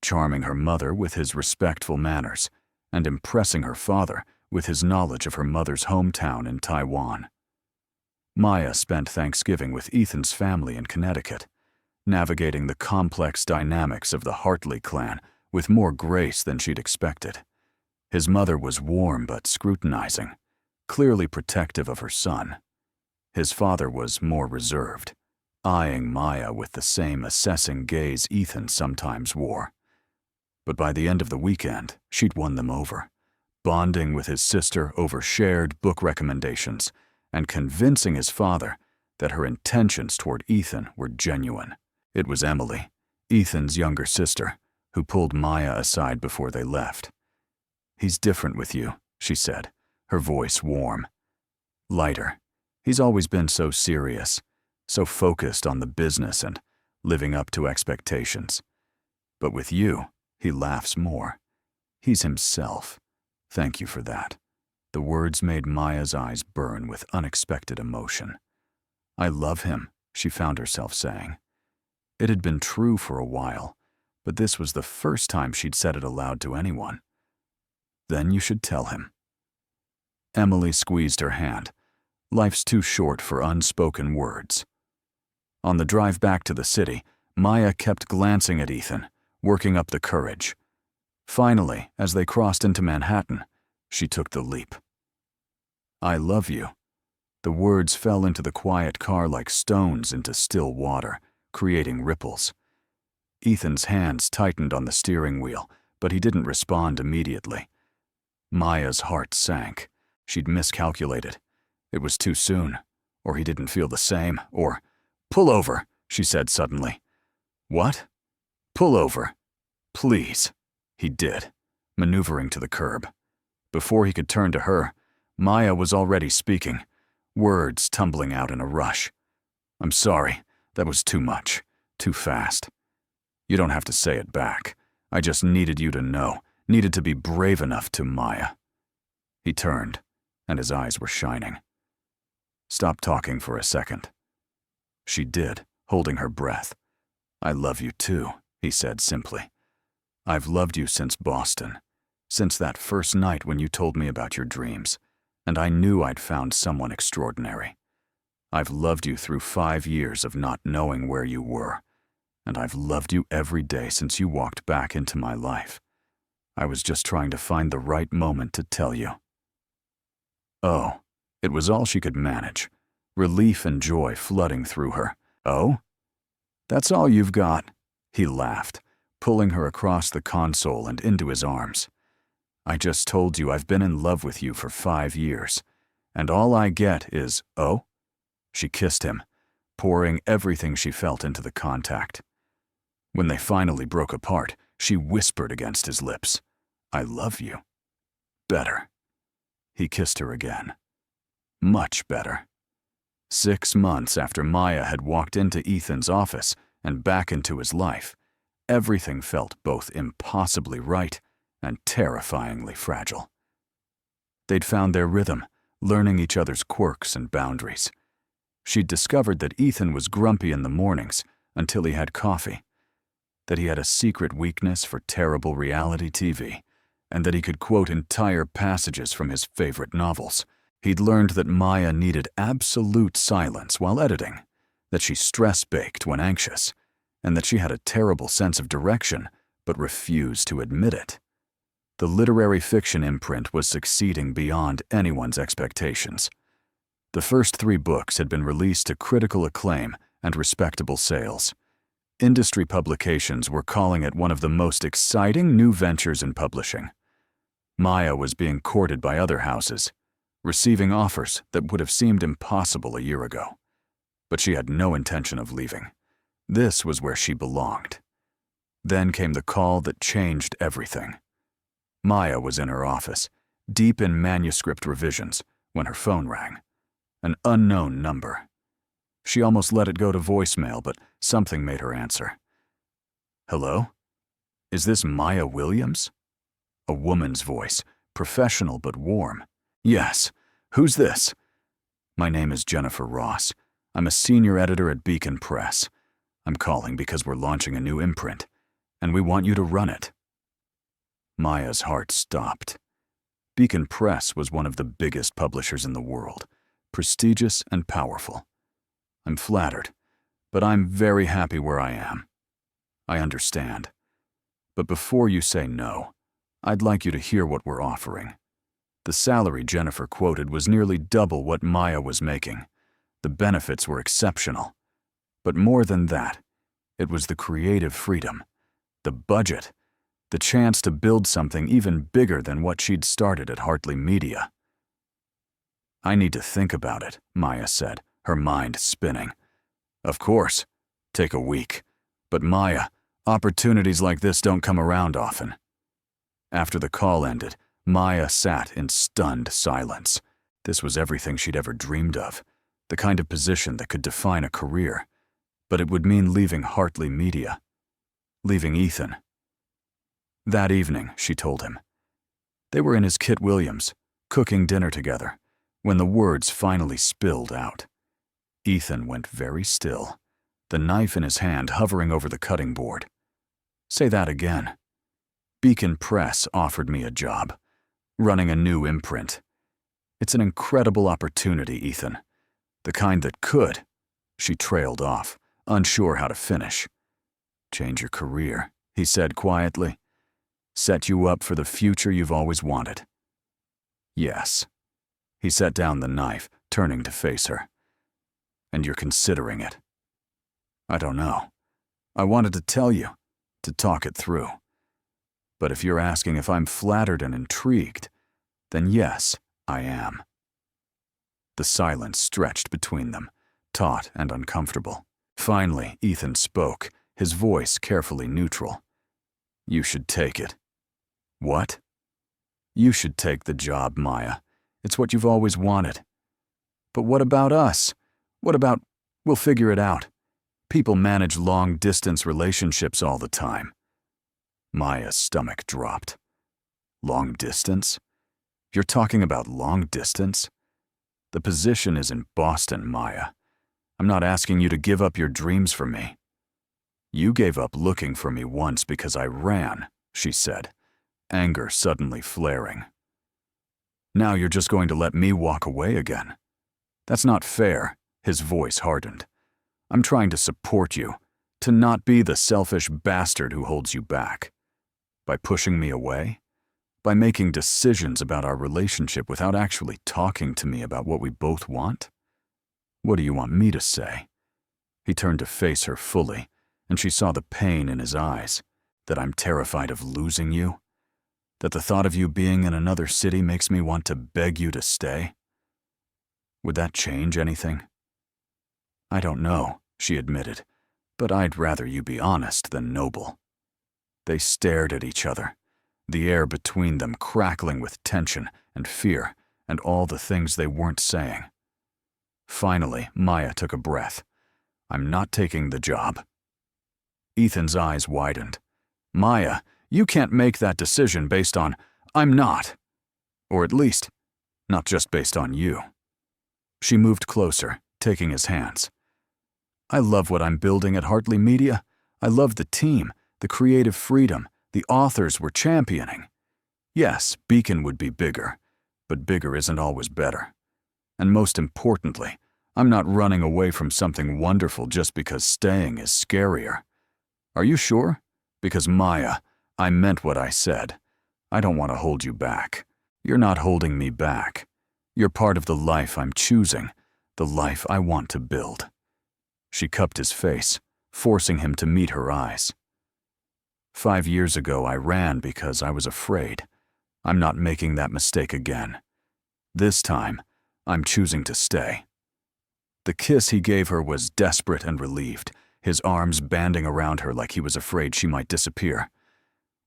charming her mother with his respectful manners and impressing her father with his knowledge of her mother's hometown in Taiwan. Maya spent Thanksgiving with Ethan's family in Connecticut, navigating the complex dynamics of the Hartley clan with more grace than she'd expected. His mother was warm but scrutinizing, clearly protective of her son. His father was more reserved, eyeing Maya with the same assessing gaze Ethan sometimes wore. But by the end of the weekend, she'd won them over, bonding with his sister over shared book recommendations and convincing his father that her intentions toward Ethan were genuine. It was Emily, Ethan's younger sister, who pulled Maya aside before they left. "He's different with you," she said, her voice warm. "Lighter. He's always been so serious, so focused on the business and living up to expectations. But with you, he laughs more. He's himself. Thank you for that." The words made Maya's eyes burn with unexpected emotion. "I love him," she found herself saying. It had been true for a while, but this was the first time she'd said it aloud to anyone. "Then you should tell him." Emily squeezed her hand. Life's too short for unspoken words. On the drive back to the city, Maya kept glancing at Ethan, working up the courage. Finally, as they crossed into Manhattan, she took the leap. "I love you." The words fell into the quiet car like stones into still water, creating ripples. Ethan's hands tightened on the steering wheel, but he didn't respond immediately. Maya's heart sank. She'd miscalculated. It was too soon, or he didn't feel the same, or, "Pull over," she said suddenly. "What?" "Pull over. Please." He did, maneuvering to the curb. Before he could turn to her, Maya was already speaking, words tumbling out in a rush. "I'm sorry. That was too much. Too fast. You don't have to say it back. I just needed you to know, needed to be brave enough to, Maya." He turned, and his eyes were shining. "Stop talking for a second." She did, holding her breath. "I love you too," he said simply. "I've loved you since Boston, since that first night when you told me about your dreams, and I knew I'd found someone extraordinary. I've loved you through 5 years of not knowing where you were, and I've loved you every day since you walked back into my life. I was just trying to find the right moment to tell you." Oh, it was all she could manage, relief and joy flooding through her. "Oh? That's all you've got?" He laughed, pulling her across the console and into his arms. "I just told you I've been in love with you for 5 years, and all I get is, oh?" She kissed him, pouring everything she felt into the contact. When they finally broke apart, she whispered against his lips, "I love you. Better." He kissed her again. Much better. 6 months after Maya had walked into Ethan's office and back into his life, everything felt both impossibly right and terrifyingly fragile. They'd found their rhythm, learning each other's quirks and boundaries. She'd discovered that Ethan was grumpy in the mornings until he had coffee, that he had a secret weakness for terrible reality TV, and that he could quote entire passages from his favorite novels. He'd learned that Maya needed absolute silence while editing, that she stress-baked when anxious, and that she had a terrible sense of direction but refused to admit it. The literary fiction imprint was succeeding beyond anyone's expectations. The first 3 books had been released to critical acclaim and respectable sales. Industry publications were calling it one of the most exciting new ventures in publishing. Maya was being courted by other houses, receiving offers that would have seemed impossible a year ago. But she had no intention of leaving. This was where she belonged. Then came the call that changed everything. Maya was in her office, deep in manuscript revisions, when her phone rang. An unknown number. She almost let it go to voicemail, but something made her answer. Hello? Is this Maya Williams? A woman's voice, professional but warm. Yes. Who's this? My name is Jennifer Ross. I'm a senior editor at Beacon Press. I'm calling because we're launching a new imprint, and we want you to run it. Maya's heart stopped. Beacon Press was one of the biggest publishers in the world, prestigious and powerful. I'm flattered, but I'm very happy where I am. I understand. But before you say no, I'd like you to hear what we're offering. The salary Jennifer quoted was nearly double what Maya was making. The benefits were exceptional. But more than that, it was the creative freedom, the budget, the chance to build something even bigger than what she'd started at Hartley Media. I need to think about it, Maya said, her mind spinning. Of course. Take a week. But Maya, opportunities like this don't come around often. After the call ended, Maya sat in stunned silence. This was everything she'd ever dreamed of, the kind of position that could define a career. But it would mean leaving Hartley Media, leaving Ethan. That evening, she told him. They were in his Kit Williams, cooking dinner together, when the words finally spilled out. Ethan went very still, the knife in his hand hovering over the cutting board. Say that again. Beacon Press offered me a job, running a new imprint. It's an incredible opportunity, Ethan. The kind that could. She trailed off, unsure how to finish. Change your career, he said quietly. Set you up for the future you've always wanted. Yes. He set down the knife, turning to face her. And you're considering it. I don't know. I wanted to tell you, to talk it through. But if you're asking if I'm flattered and intrigued, then yes, I am. The silence stretched between them, taut and uncomfortable. Finally, Ethan spoke, his voice carefully neutral. You should take it. What? You should take the job, Maya. It's what you've always wanted. But what about us? What about, we'll figure it out. People manage long-distance relationships all the time. Maya's stomach dropped. Long distance? You're talking about long distance? The position is in Boston, Maya. I'm not asking you to give up your dreams for me. You gave up looking for me once because I ran, she said, anger suddenly flaring. Now you're just going to let me walk away again. That's not fair, his voice hardened. I'm trying to support you, to not be the selfish bastard who holds you back. By pushing me away? By making decisions about our relationship without actually talking to me about what we both want? What do you want me to say? He turned to face her fully, and she saw the pain in his eyes. That I'm terrified of losing you? That the thought of you being in another city makes me want to beg you to stay? Would that change anything? I don't know, she admitted, but I'd rather you be honest than noble. They stared at each other, the air between them crackling with tension and fear and all the things they weren't saying. Finally, Maya took a breath. I'm not taking the job. Ethan's eyes widened. Maya, you can't make that decision based on, I'm not. Or at least, not just based on you. She moved closer, taking his hands. I love what I'm building at Hartley Media. I love the team, the creative freedom, the authors we're championing. Yes, Beacon would be bigger, but bigger isn't always better. And most importantly, I'm not running away from something wonderful just because staying is scarier. Are you sure? Because Maya, I meant what I said. I don't want to hold you back. You're not holding me back. You're part of the life I'm choosing, the life I want to build. She cupped his face, forcing him to meet her eyes. 5 years ago, I ran because I was afraid. I'm not making that mistake again. This time, I'm choosing to stay. The kiss he gave her was desperate and relieved, his arms banding around her like he was afraid she might disappear.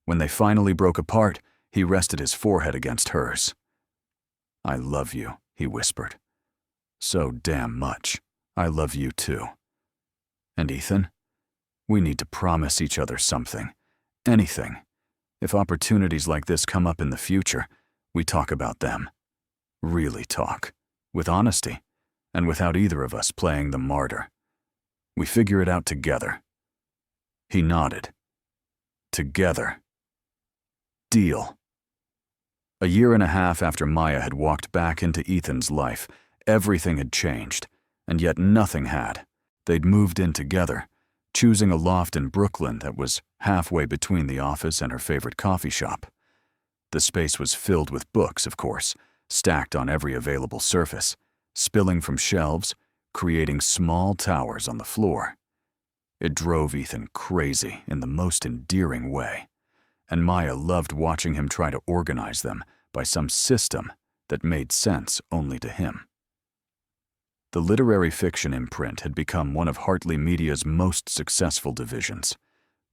When they finally broke apart, he rested his forehead against hers. I love you, he whispered. So damn much. I love you too. And Ethan? We need to promise each other something. Anything. If opportunities like this come up in the future, we talk about them. Really talk. With honesty. And without either of us playing the martyr. We figure it out together. He nodded. Together. Deal. A year and a half after Maya had walked back into Ethan's life, everything had changed, and yet nothing had. They'd moved in together, choosing a loft in Brooklyn that was halfway between the office and her favorite coffee shop. The space was filled with books, of course, stacked on every available surface, spilling from shelves, creating small towers on the floor. It drove Ethan crazy in the most endearing way, and Maya loved watching him try to organize them by some system that made sense only to him. The literary fiction imprint had become one of Hartley Media's most successful divisions.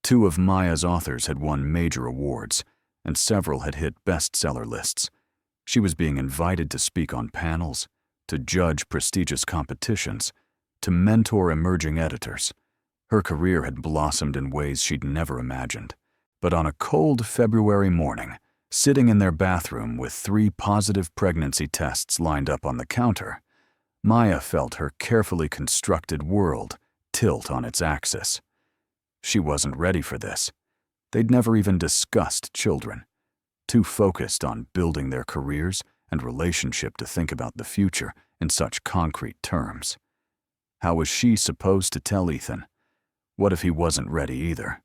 2 of Maya's authors had won major awards, and several had hit bestseller lists. She was being invited to speak on panels, to judge prestigious competitions, to mentor emerging editors. Her career had blossomed in ways she'd never imagined. But on a cold February morning, sitting in their bathroom with 3 positive pregnancy tests lined up on the counter, Maya felt her carefully constructed world tilt on its axis. She wasn't ready for this. They'd never even discussed children, too focused on building their careers and relationship to think about the future in such concrete terms. How was she supposed to tell Ethan? What if he wasn't ready either?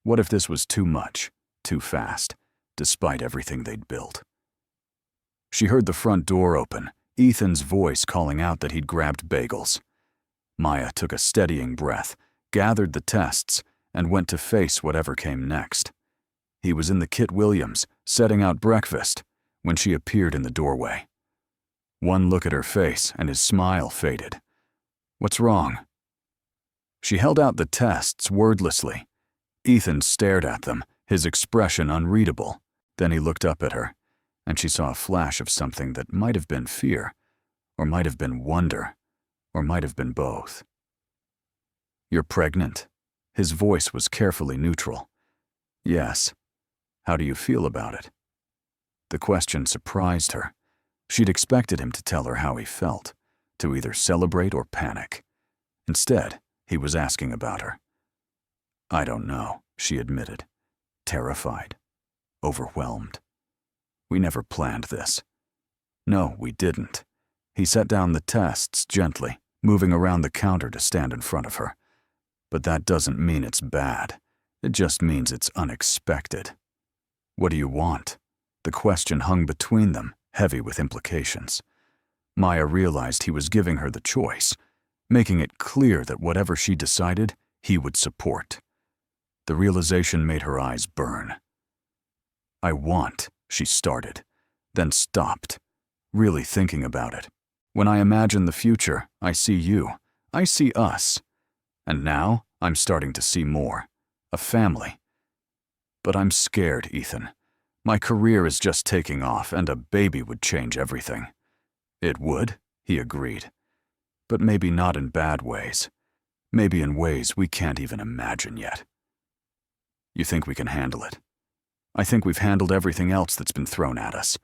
What if this was too much, too fast, despite everything they'd built? She heard the front door open, Ethan's voice calling out that he'd grabbed bagels. Maya took a steadying breath, gathered the tests, and went to face whatever came next. He was in the Kit Williams, setting out breakfast, when she appeared in the doorway. One look at her face and his smile faded. What's wrong? She held out the tests wordlessly. Ethan stared at them, his expression unreadable. Then he looked up at her, and she saw a flash of something that might have been fear, or might have been wonder, or might have been both. You're pregnant? His voice was carefully neutral. Yes. How do you feel about it? The question surprised her. She'd expected him to tell her how he felt, to either celebrate or panic. Instead, he was asking about her. I don't know, she admitted, terrified, overwhelmed. We never planned this. No, we didn't. He set down the tests gently, moving around the counter to stand in front of her. But that doesn't mean it's bad. It just means it's unexpected. What do you want? The question hung between them, heavy with implications. Maya realized he was giving her the choice, making it clear that whatever she decided, he would support. The realization made her eyes burn. I want, she started, then stopped, really thinking about it. When I imagine the future, I see you. I see us. And now, I'm starting to see more. A family. But I'm scared, Ethan. My career is just taking off, and a baby would change everything. It would, he agreed. But maybe not in bad ways. Maybe in ways we can't even imagine yet. You think we can handle it? I think we've handled everything else that's been thrown at us.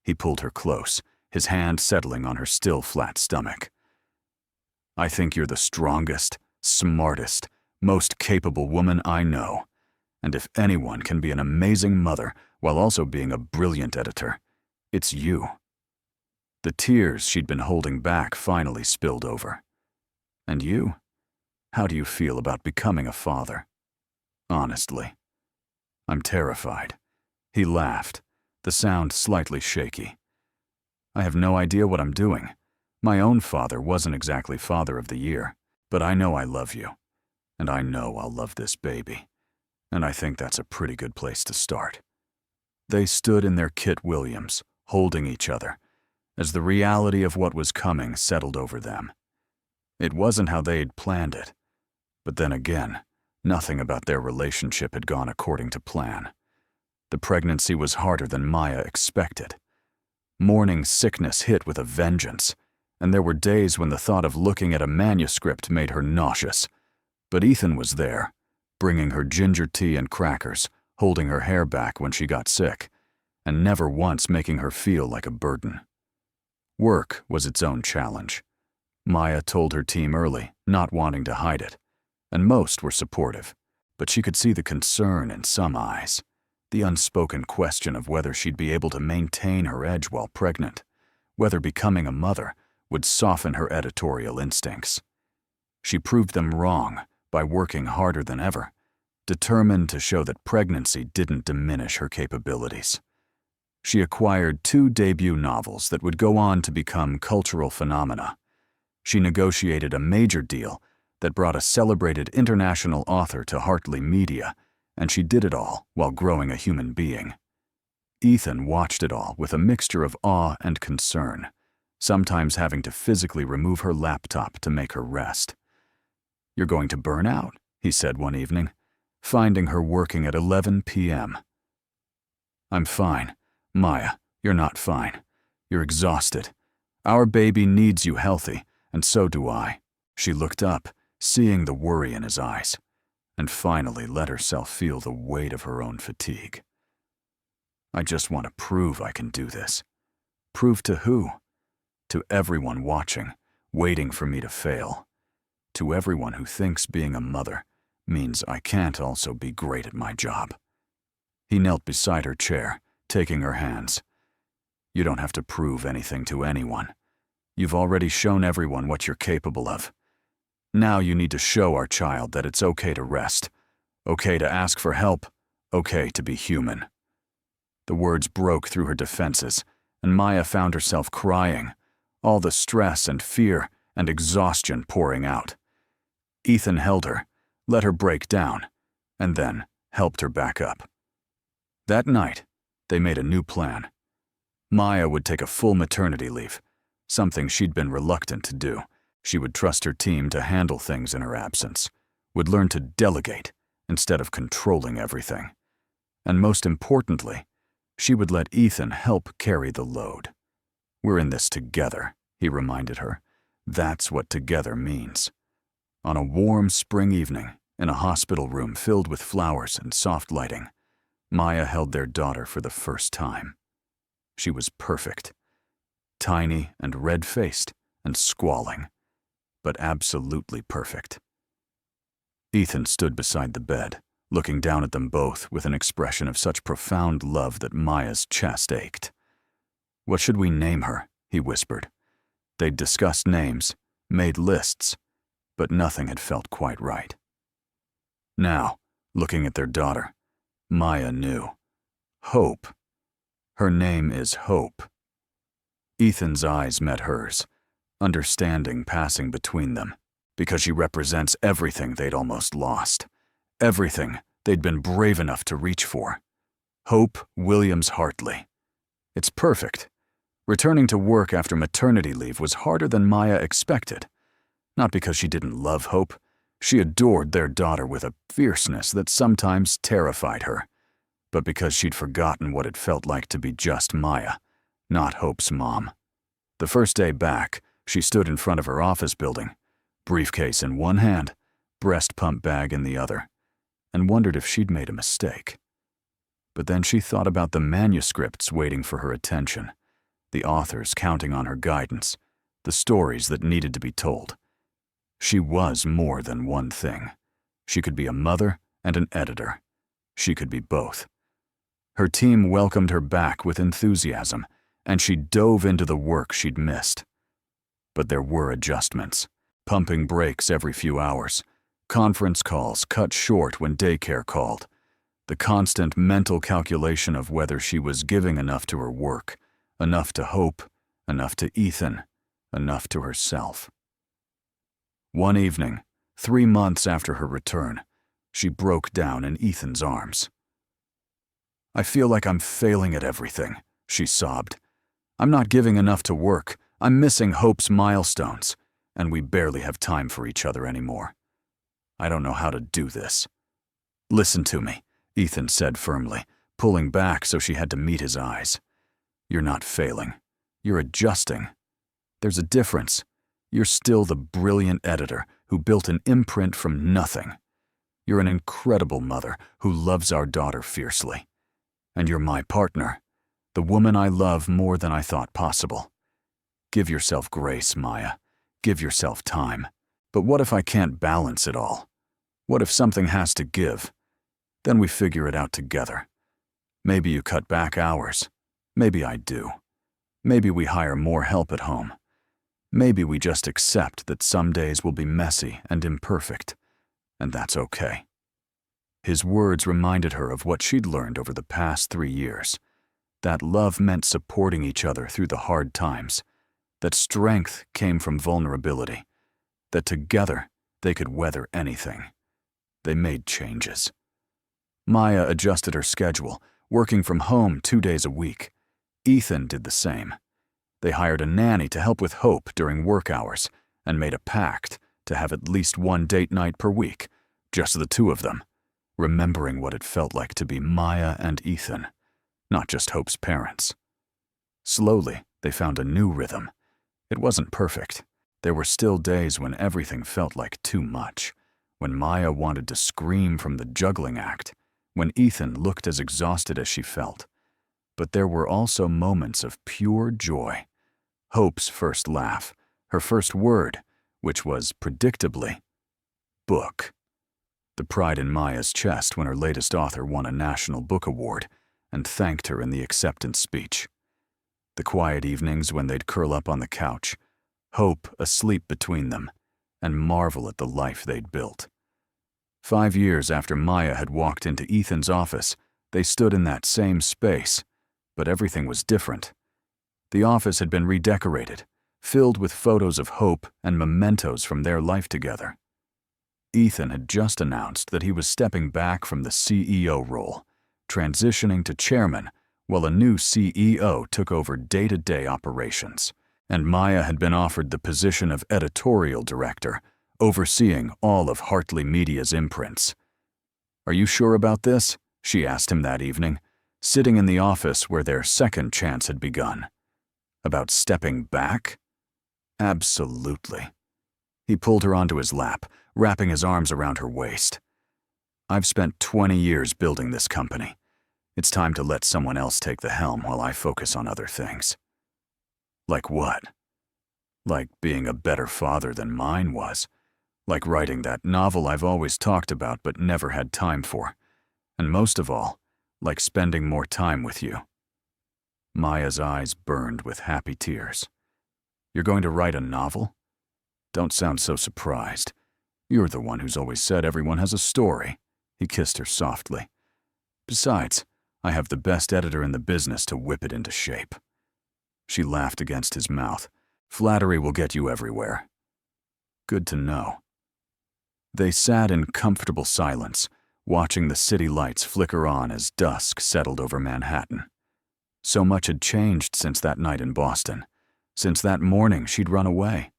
He pulled her close, his hand settling on her still flat stomach. I think you're the strongest, smartest, most capable woman I know. And if anyone can be an amazing mother while also being a brilliant editor, it's you. The tears she'd been holding back finally spilled over. And you? How do you feel about becoming a father? Honestly. I'm terrified. He laughed, the sound slightly shaky. I have no idea what I'm doing. My own father wasn't exactly Father of the Year, but I know I love you. And I know I'll love this baby. And I think that's a pretty good place to start. They stood in their Kit Williams, holding each other, as the reality of what was coming settled over them. It wasn't how they'd planned it. But then again, nothing about their relationship had gone according to plan. The pregnancy was harder than Maya expected. Morning sickness hit with a vengeance, and there were days when the thought of looking at a manuscript made her nauseous. But Ethan was there, bringing her ginger tea and crackers, holding her hair back when she got sick, and never once making her feel like a burden. Work was its own challenge. Maya told her team early, not wanting to hide it, and most were supportive, but she could see the concern in some eyes, the unspoken question of whether she'd be able to maintain her edge while pregnant, whether becoming a mother would soften her editorial instincts. She proved them wrong by working harder than ever, determined to show that pregnancy didn't diminish her capabilities. She acquired 2 debut novels that would go on to become cultural phenomena. She negotiated a major deal that brought a celebrated international author to Hartley Media, and she did it all while growing a human being. Ethan watched it all with a mixture of awe and concern, sometimes having to physically remove her laptop to make her rest. "You're going to burn out," he said one evening, finding her working at 11 p.m. "I'm fine. Maya, you're not fine. You're exhausted. Our baby needs you healthy, and so do I." She looked up, seeing the worry in his eyes, and finally let herself feel the weight of her own fatigue. "I just want to prove I can do this." Prove to who? To everyone watching, waiting for me to fail. To everyone who thinks being a mother means I can't also be great at my job. He knelt beside her chair, taking her hands. "You don't have to prove anything to anyone. You've already shown everyone what you're capable of. Now you need to show our child that it's okay to rest, okay to ask for help, okay to be human." The words broke through her defenses, and Maya found herself crying, all the stress and fear and exhaustion pouring out. Ethan held her, let her break down, and then helped her back up. That night, they made a new plan. Maya would take a full maternity leave, something she'd been reluctant to do. She would trust her team to handle things in her absence, would learn to delegate instead of controlling everything. And most importantly, she would let Ethan help carry the load. "We're in this together," he reminded her. "That's what together means." On a warm spring evening, in a hospital room filled with flowers and soft lighting, Maya held their daughter for the first time. She was perfect. Tiny and red-faced and squalling, but absolutely perfect. Ethan stood beside the bed, looking down at them both with an expression of such profound love that Maya's chest ached. "What should we name her?" he whispered. They'd discussed names, made lists, but nothing had felt quite right. Now, looking at their daughter, Maya knew. Hope. Her name is Hope. Ethan's eyes met hers, understanding passing between them, because she represents everything they'd almost lost, everything they'd been brave enough to reach for. Hope Williams Hartley. It's perfect. Returning to work after maternity leave was harder than Maya expected. Not because she didn't love Hope. She adored their daughter with a fierceness that sometimes terrified her, but because she'd forgotten what it felt like to be just Maya, not Hope's mom. The first day back, she stood in front of her office building, briefcase in one hand, breast pump bag in the other, and wondered if she'd made a mistake. But then she thought about the manuscripts waiting for her attention, the authors counting on her guidance, the stories that needed to be told. She was more than one thing. She could be a mother and an editor. She could be both. Her team welcomed her back with enthusiasm, and she dove into the work she'd missed. But there were adjustments, pumping brakes every few hours, conference calls cut short when daycare called, the constant mental calculation of whether she was giving enough to her work, enough to Hope, enough to Ethan, enough to herself. One evening, 3 months after her return, she broke down in Ethan's arms. "I feel like I'm failing at everything," she sobbed. "I'm not giving enough to work. I'm missing Hope's milestones, and we barely have time for each other anymore. I don't know how to do this." "Listen to me," Ethan said firmly, pulling back so she had to meet his eyes. "You're not failing. You're adjusting. There's a difference. You're still the brilliant editor who built an imprint from nothing. You're an incredible mother who loves our daughter fiercely. And you're my partner, the woman I love more than I thought possible. Give yourself grace, Maya. Give yourself time. But what if I can't balance it all? What if something has to give? Then we figure it out together. Maybe you cut back hours. Maybe I do. Maybe we hire more help at home. Maybe we just accept that some days will be messy and imperfect, and that's okay. His words reminded her of what she'd learned over the past 3 years. That love meant supporting each other through the hard times. That strength came from vulnerability. That together they could weather anything. They made changes. Maya adjusted her schedule, working from home 2 days a week. Ethan did the same. They hired a nanny to help with Hope during work hours and made a pact to have at least one date night per week, just the two of them, remembering what it felt like to be Maya and Ethan, not just Hope's parents. Slowly, they found a new rhythm. It wasn't perfect. There were still days when everything felt like too much, when Maya wanted to scream from the juggling act, when Ethan looked as exhausted as she felt. But there were also moments of pure joy. Hope's first laugh, her first word, which was, predictably, book. The pride in Maya's chest when her latest author won a National Book Award and thanked her in the acceptance speech. The quiet evenings when they'd curl up on the couch, Hope asleep between them, and marvel at the life they'd built. 5 years after Maya had walked into Ethan's office, they stood in that same space, but everything was different. The office had been redecorated, filled with photos of Hope and mementos from their life together. Ethan had just announced that he was stepping back from the CEO role, transitioning to chairman, while a new CEO took over day-to-day operations, and Maya had been offered the position of editorial director, overseeing all of Hartley Media's imprints. "Are you sure about this?" she asked him that evening, sitting in the office where their second chance had begun. About stepping back? Absolutely. He pulled her onto his lap, wrapping his arms around her waist. "I've spent 20 years building this company. It's time to let someone else take the helm while I focus on other things." Like what? Like being a better father than mine was. Like writing that novel I've always talked about but never had time for. And most of all, like spending more time with you. Maya's eyes burned with happy tears. "You're going to write a novel? Don't sound so surprised. You're the one who's always said everyone has a story." He kissed her softly. "Besides, I have the best editor in the business to whip it into shape." She laughed against his mouth. "Flattery will get you everywhere." "Good to know." They sat in comfortable silence, watching the city lights flicker on as dusk settled over Manhattan. So much had changed since that night in Boston, since that morning she'd run away.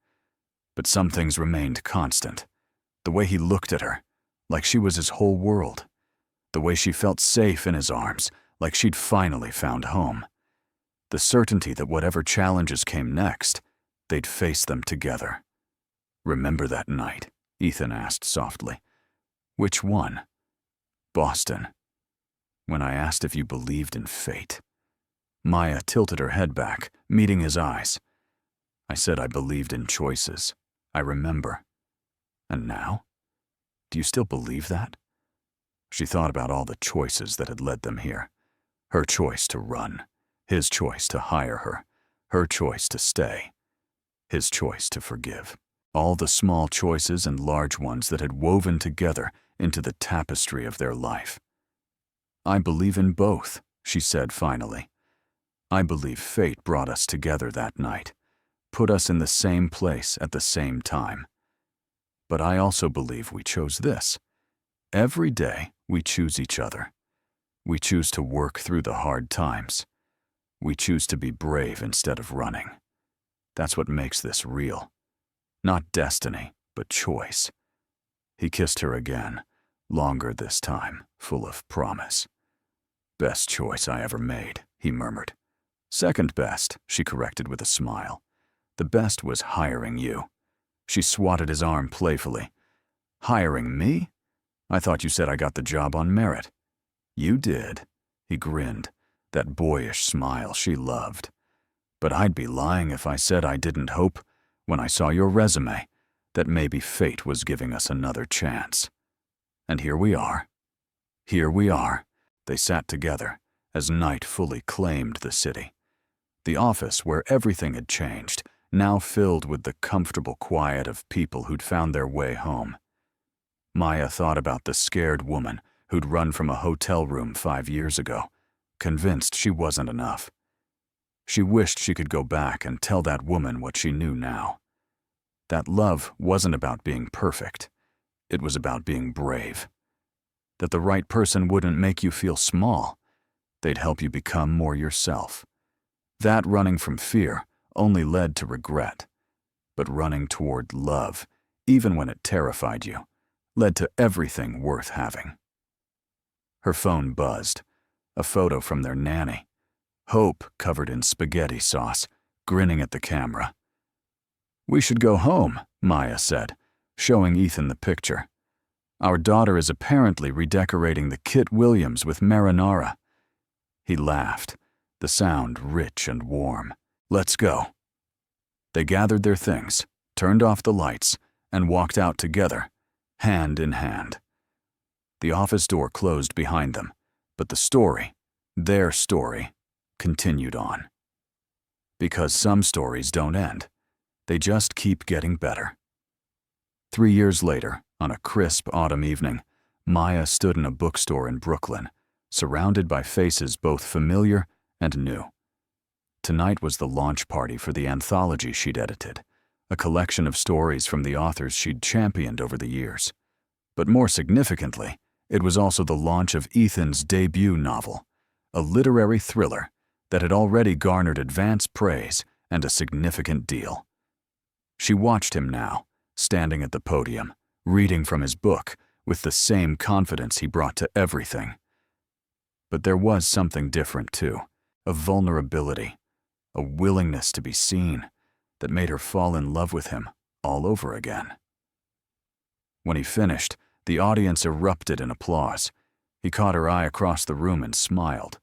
But some things remained constant. The way he looked at her, like she was his whole world. The way she felt safe in his arms, like she'd finally found home. The certainty that whatever challenges came next, they'd face them together. "Remember that night?" Ethan asked softly. "Which one?" "Boston. When I asked if you believed in fate." Maya tilted her head back, meeting his eyes. "I said I believed in choices. I remember. And now? Do you still believe that?" She thought about all the choices that had led them here. Her choice to run, his choice to hire her choice to stay, his choice to forgive. All the small choices and large ones that had woven together into the tapestry of their life. "I believe in both," she said finally. "I believe fate brought us together that night, put us in the same place at the same time. But I also believe we chose this. Every day we choose each other. We choose to work through the hard times. We choose to be brave instead of running. That's what makes this real. Not destiny, but choice." He kissed her again, longer this time, full of promise. "Best choice I ever made," he murmured. Second best, she corrected with a smile. The best was hiring you. She swatted his arm playfully. Hiring me? I thought you said I got the job on merit. You did. He grinned, that boyish smile she loved. But I'd be lying if I said I didn't hope, when I saw your resume, that maybe fate was giving us another chance. And here we are. Here we are. They sat together as night fully claimed the city. The office, where everything had changed, now filled with the comfortable quiet of people who'd found their way home. Maya thought about the scared woman who'd run from a hotel room 5 years ago, convinced she wasn't enough. She wished she could go back and tell that woman what she knew now. That love wasn't about being perfect. It was about being brave. That the right person wouldn't make you feel small. They'd help you become more yourself. That running from fear only led to regret. But running toward love, even when it terrified you, led to everything worth having. Her phone buzzed. A photo from their nanny. Hope, covered in spaghetti sauce, grinning at the camera. We should go home, Maya said, showing Ethan the picture. Our daughter is apparently redecorating the Kit Williams with marinara. He laughed, the sound rich and warm. Let's go. They gathered their things, turned off the lights, and walked out together, hand in hand. The office door closed behind them, but the story, their story, continued on. Because some stories don't end. They just keep getting better. 3 years later, on a crisp autumn evening, Maya stood in a bookstore in Brooklyn, surrounded by faces both familiar and new. Tonight was the launch party for the anthology she'd edited, a collection of stories from the authors she'd championed over the years. But more significantly, it was also the launch of Ethan's debut novel, a literary thriller that had already garnered advance praise and a significant deal. She watched him now, standing at the podium, reading from his book with the same confidence he brought to everything. But there was something different too, a vulnerability, a willingness to be seen that made her fall in love with him all over again. When he finished, the audience erupted in applause. He caught her eye across the room and smiled,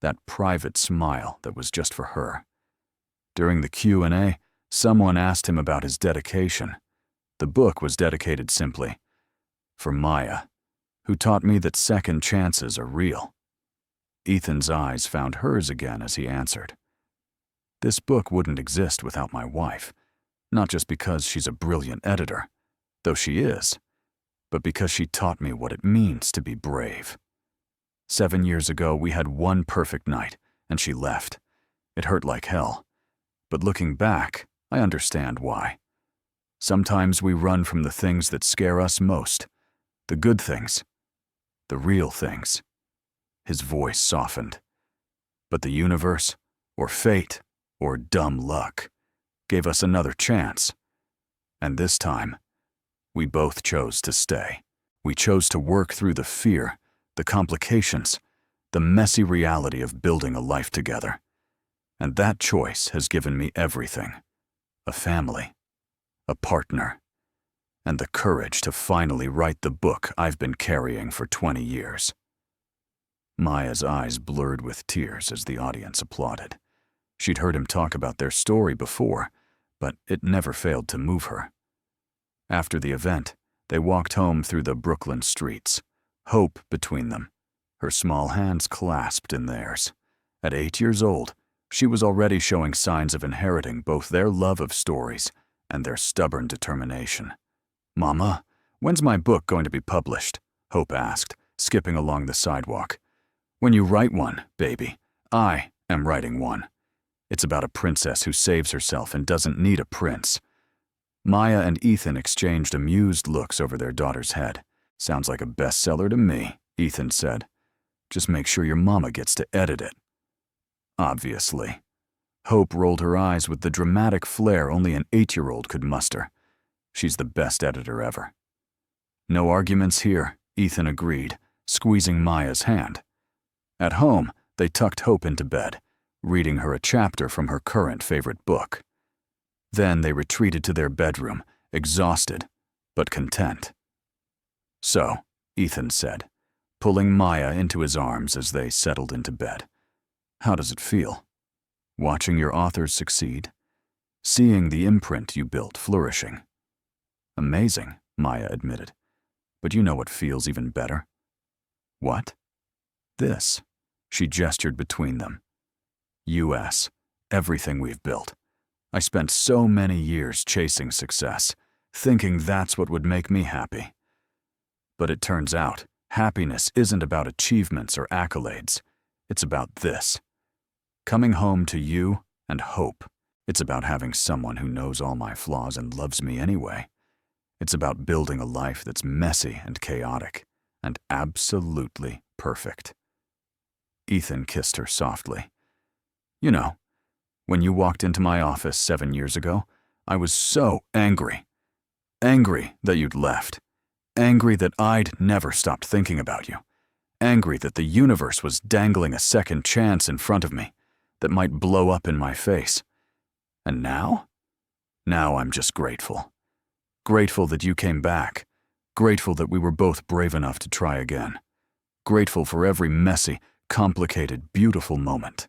that private smile that was just for her. During the Q&A, someone asked him about his dedication. The book was dedicated simply, "For Maya, who taught me that second chances are real." Ethan's eyes found hers again as he answered, "This book wouldn't exist without my wife, not just because she's a brilliant editor, though she is, but because she taught me what it means to be brave. 7 years ago, we had one perfect night, and she left. It hurt like hell. But looking back, I understand why. Sometimes we run from the things that scare us most, the good things, the real things." His voice softened. "But the universe, or fate, or dumb luck, gave us another chance. And this time, we both chose to stay. We chose to work through the fear, the complications, the messy reality of building a life together. And that choice has given me everything. A family, a partner, and the courage to finally write the book I've been carrying for 20 years. Maya's eyes blurred with tears as the audience applauded. She'd heard him talk about their story before, but it never failed to move her. After the event, they walked home through the Brooklyn streets, hope between them, her small hands clasped in theirs. At 8 years old, she was already showing signs of inheriting both their love of stories and their stubborn determination. "Mama, when's my book going to be published?" Hope asked, skipping along the sidewalk. "When you write one, baby. I am writing one. It's about a princess who saves herself and doesn't need a prince." Maya and Ethan exchanged amused looks over their daughter's head. "Sounds like a bestseller to me," Ethan said. "Just make sure your mama gets to edit it." Obviously. Hope rolled her eyes with the dramatic flair only an 8-year-old could muster. She's the best editor ever. "No arguments here," Ethan agreed, squeezing Maya's hand. At home, they tucked Hope into bed, reading her a chapter from her current favorite book. Then they retreated to their bedroom, exhausted, but content. "So," Ethan said, pulling Maya into his arms as they settled into bed, "how does it feel? Watching your authors succeed? Seeing the imprint you built flourishing?" "Amazing," Maya admitted. "But you know what feels even better?" "What?" "This." She gestured between them. "US, everything we've built. I spent so many years chasing success, thinking that's what would make me happy. But it turns out, happiness isn't about achievements or accolades. It's about this. Coming home to you and hope. It's about having someone who knows all my flaws and loves me anyway. It's about building a life that's messy and chaotic, and absolutely perfect." Ethan kissed her softly. "You know, when you walked into my office 7 years ago, I was so angry. Angry that you'd left. Angry that I'd never stopped thinking about you. Angry that the universe was dangling a second chance in front of me that might blow up in my face. And now? Now I'm just grateful. Grateful that you came back. Grateful that we were both brave enough to try again. Grateful for every messy, complicated, beautiful moment."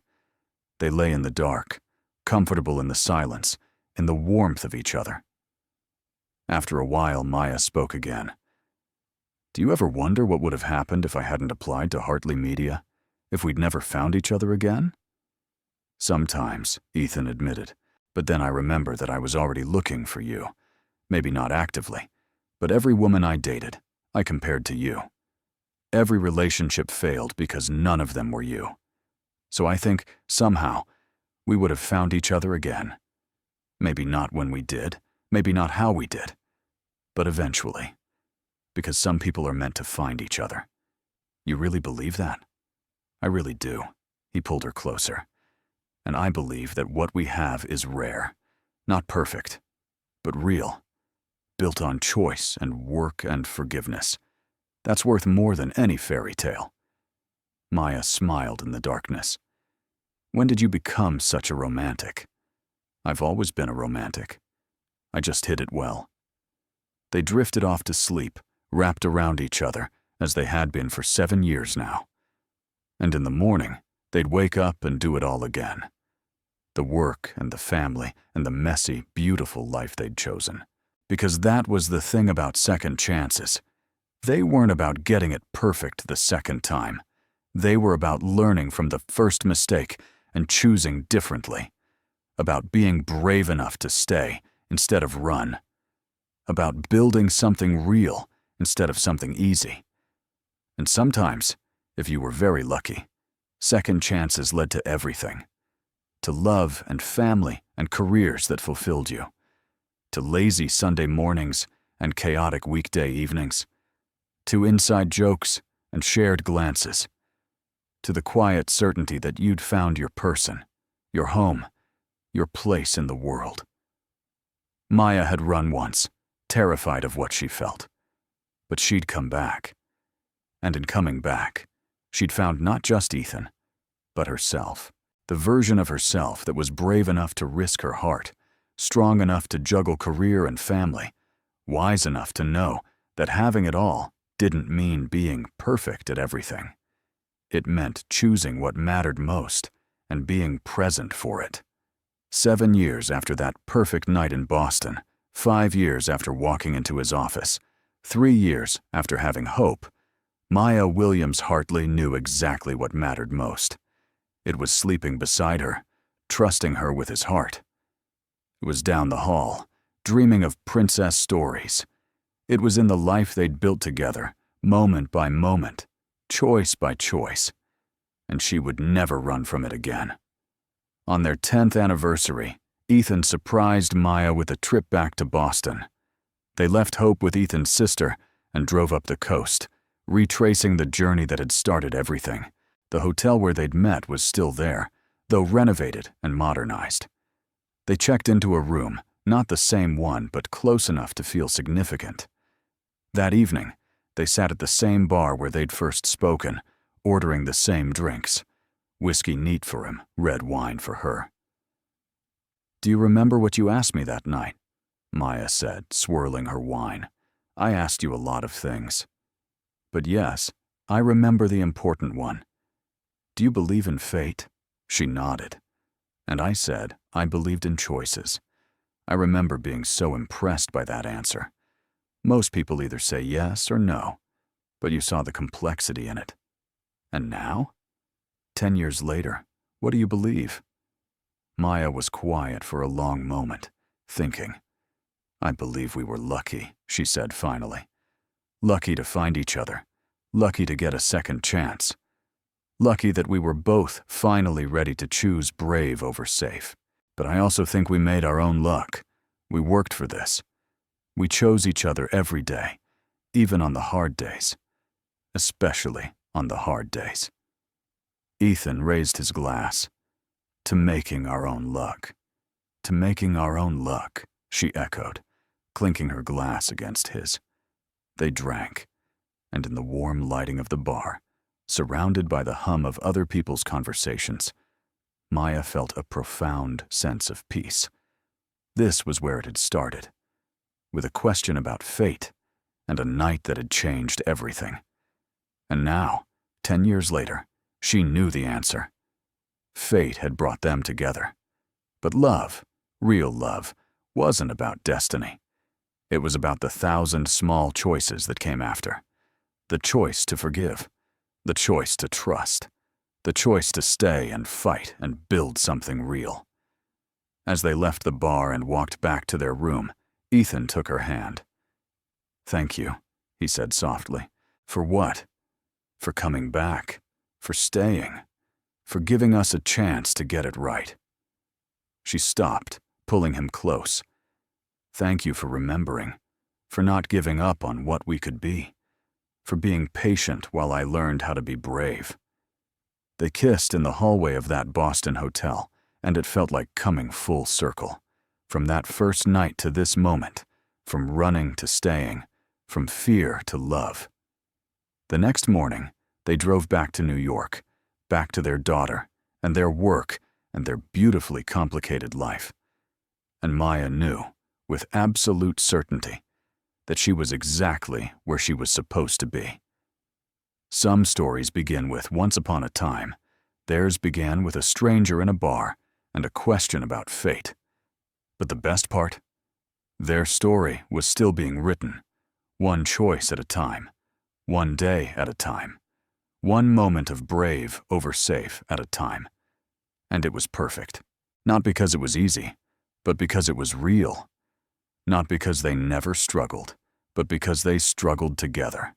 They lay in the dark, comfortable in the silence, in the warmth of each other. After a while, Maya spoke again. "Do you ever wonder what would have happened if I hadn't applied to Hartley Media? If we'd never found each other again?" "Sometimes," Ethan admitted, "but then I remember that I was already looking for you. Maybe not actively, but every woman I dated, I compared to you. Every relationship failed because none of them were you. So I think, somehow, we would have found each other again. Maybe not when we did, maybe not how we did, but eventually. Because some people are meant to find each other. You really believe that?" "I really do." He pulled her closer. "And I believe that what we have is rare. Not perfect, but real. Built on choice and work and forgiveness. That's worth more than any fairy tale." Maya smiled in the darkness. "When did you become such a romantic?" "I've always been a romantic. I just hid it well." They drifted off to sleep, wrapped around each other, as they had been for 7 years now. And in the morning, they'd wake up and do it all again. The work and the family and the messy, beautiful life they'd chosen. Because that was the thing about second chances. They weren't about getting it perfect the second time. They were about learning from the first mistake and choosing differently. About being brave enough to stay instead of run. About building something real instead of something easy. And sometimes, if you were very lucky, second chances led to everything. To love and family and careers that fulfilled you. To lazy Sunday mornings and chaotic weekday evenings. To inside jokes and shared glances. To the quiet certainty that you'd found your person, your home, your place in the world. Maya had run once, terrified of what she felt. But she'd come back. And in coming back, she'd found not just Ethan, but herself. The version of herself that was brave enough to risk her heart, strong enough to juggle career and family, wise enough to know that having it all didn't mean being perfect at everything. It meant choosing what mattered most and being present for it. 7 years after that perfect night in Boston, 5 years after walking into his office, 3 years after having hope, Maya Williams Hartley knew exactly what mattered most. It was sleeping beside her, trusting her with his heart. It was down the hall, dreaming of princess stories. It was in the life they'd built together, moment by moment, choice by choice. And she would never run from it again. On their 10th anniversary, Ethan surprised Maya with a trip back to Boston. They left Hope with Ethan's sister and drove up the coast, retracing the journey that had started everything. The hotel where they'd met was still there, though renovated and modernized. They checked into a room, not the same one, but close enough to feel significant. That evening, they sat at the same bar where they'd first spoken, ordering the same drinks, Whiskey neat for him, red wine for her. "Do you remember what you asked me that night?" Maya said, swirling her wine. "I asked you a lot of things. But yes, I remember the important one. Do you believe in fate?" She nodded. And I said I believed in choices. I remember being so impressed by that answer. Most people either say yes or no, but you saw the complexity in it. And now? 10 years later, what do you believe? Maya was quiet for a long moment, thinking. "I believe we were lucky," she said finally. "Lucky to find each other. Lucky to get a second chance. Lucky that we were both finally ready to choose brave over safe. But I also think we made our own luck. We worked for this. We chose each other every day, even on the hard days. Especially on the hard days." Ethan raised his glass. "To making our own luck. To making our own luck," she echoed, clinking her glass against his. They drank, and in the warm lighting of the bar, surrounded by the hum of other people's conversations, Maya felt a profound sense of peace. This was where it had started, with a question about fate and a night that had changed everything. And now, 10 years later, she knew the answer. Fate had brought them together. But love, real love, wasn't about destiny. It was about the 1,000 small choices that came after. The choice to forgive. The choice to trust. The choice to stay and fight and build something real. As they left the bar and walked back to their room, Ethan took her hand. "Thank you," he said softly. "For what? For coming back. For staying. For giving us a chance to get it right." She stopped, pulling him close. "Thank you for remembering. For not giving up on what we could be. For being patient while I learned how to be brave." They kissed in the hallway of that Boston hotel, and it felt like coming full circle. From that first night to this moment, from running to staying, from fear to love. The next morning, they drove back to New York, back to their daughter, and their work, and their beautifully complicated life. And Maya knew, with absolute certainty, that she was exactly where she was supposed to be. Some stories begin with once upon a time. Theirs began with a stranger in a bar and a question about fate. But the best part? Their story was still being written, one choice at a time, one day at a time, one moment of brave over safe at a time. And it was perfect. Not because it was easy, but because it was real. Not because they never struggled, but because they struggled together.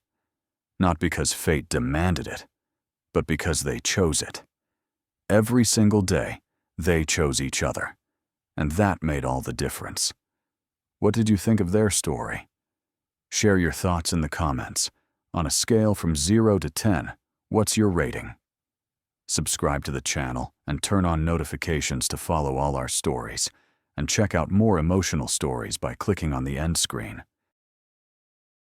Not because fate demanded it, but because they chose it. Every single day, they chose each other, and that made all the difference. What did you think of their story? Share your thoughts in the comments. On a scale from 0 to 10, what's your rating? Subscribe to the channel and turn on notifications to follow all our stories, and check out more emotional stories by clicking on the end screen.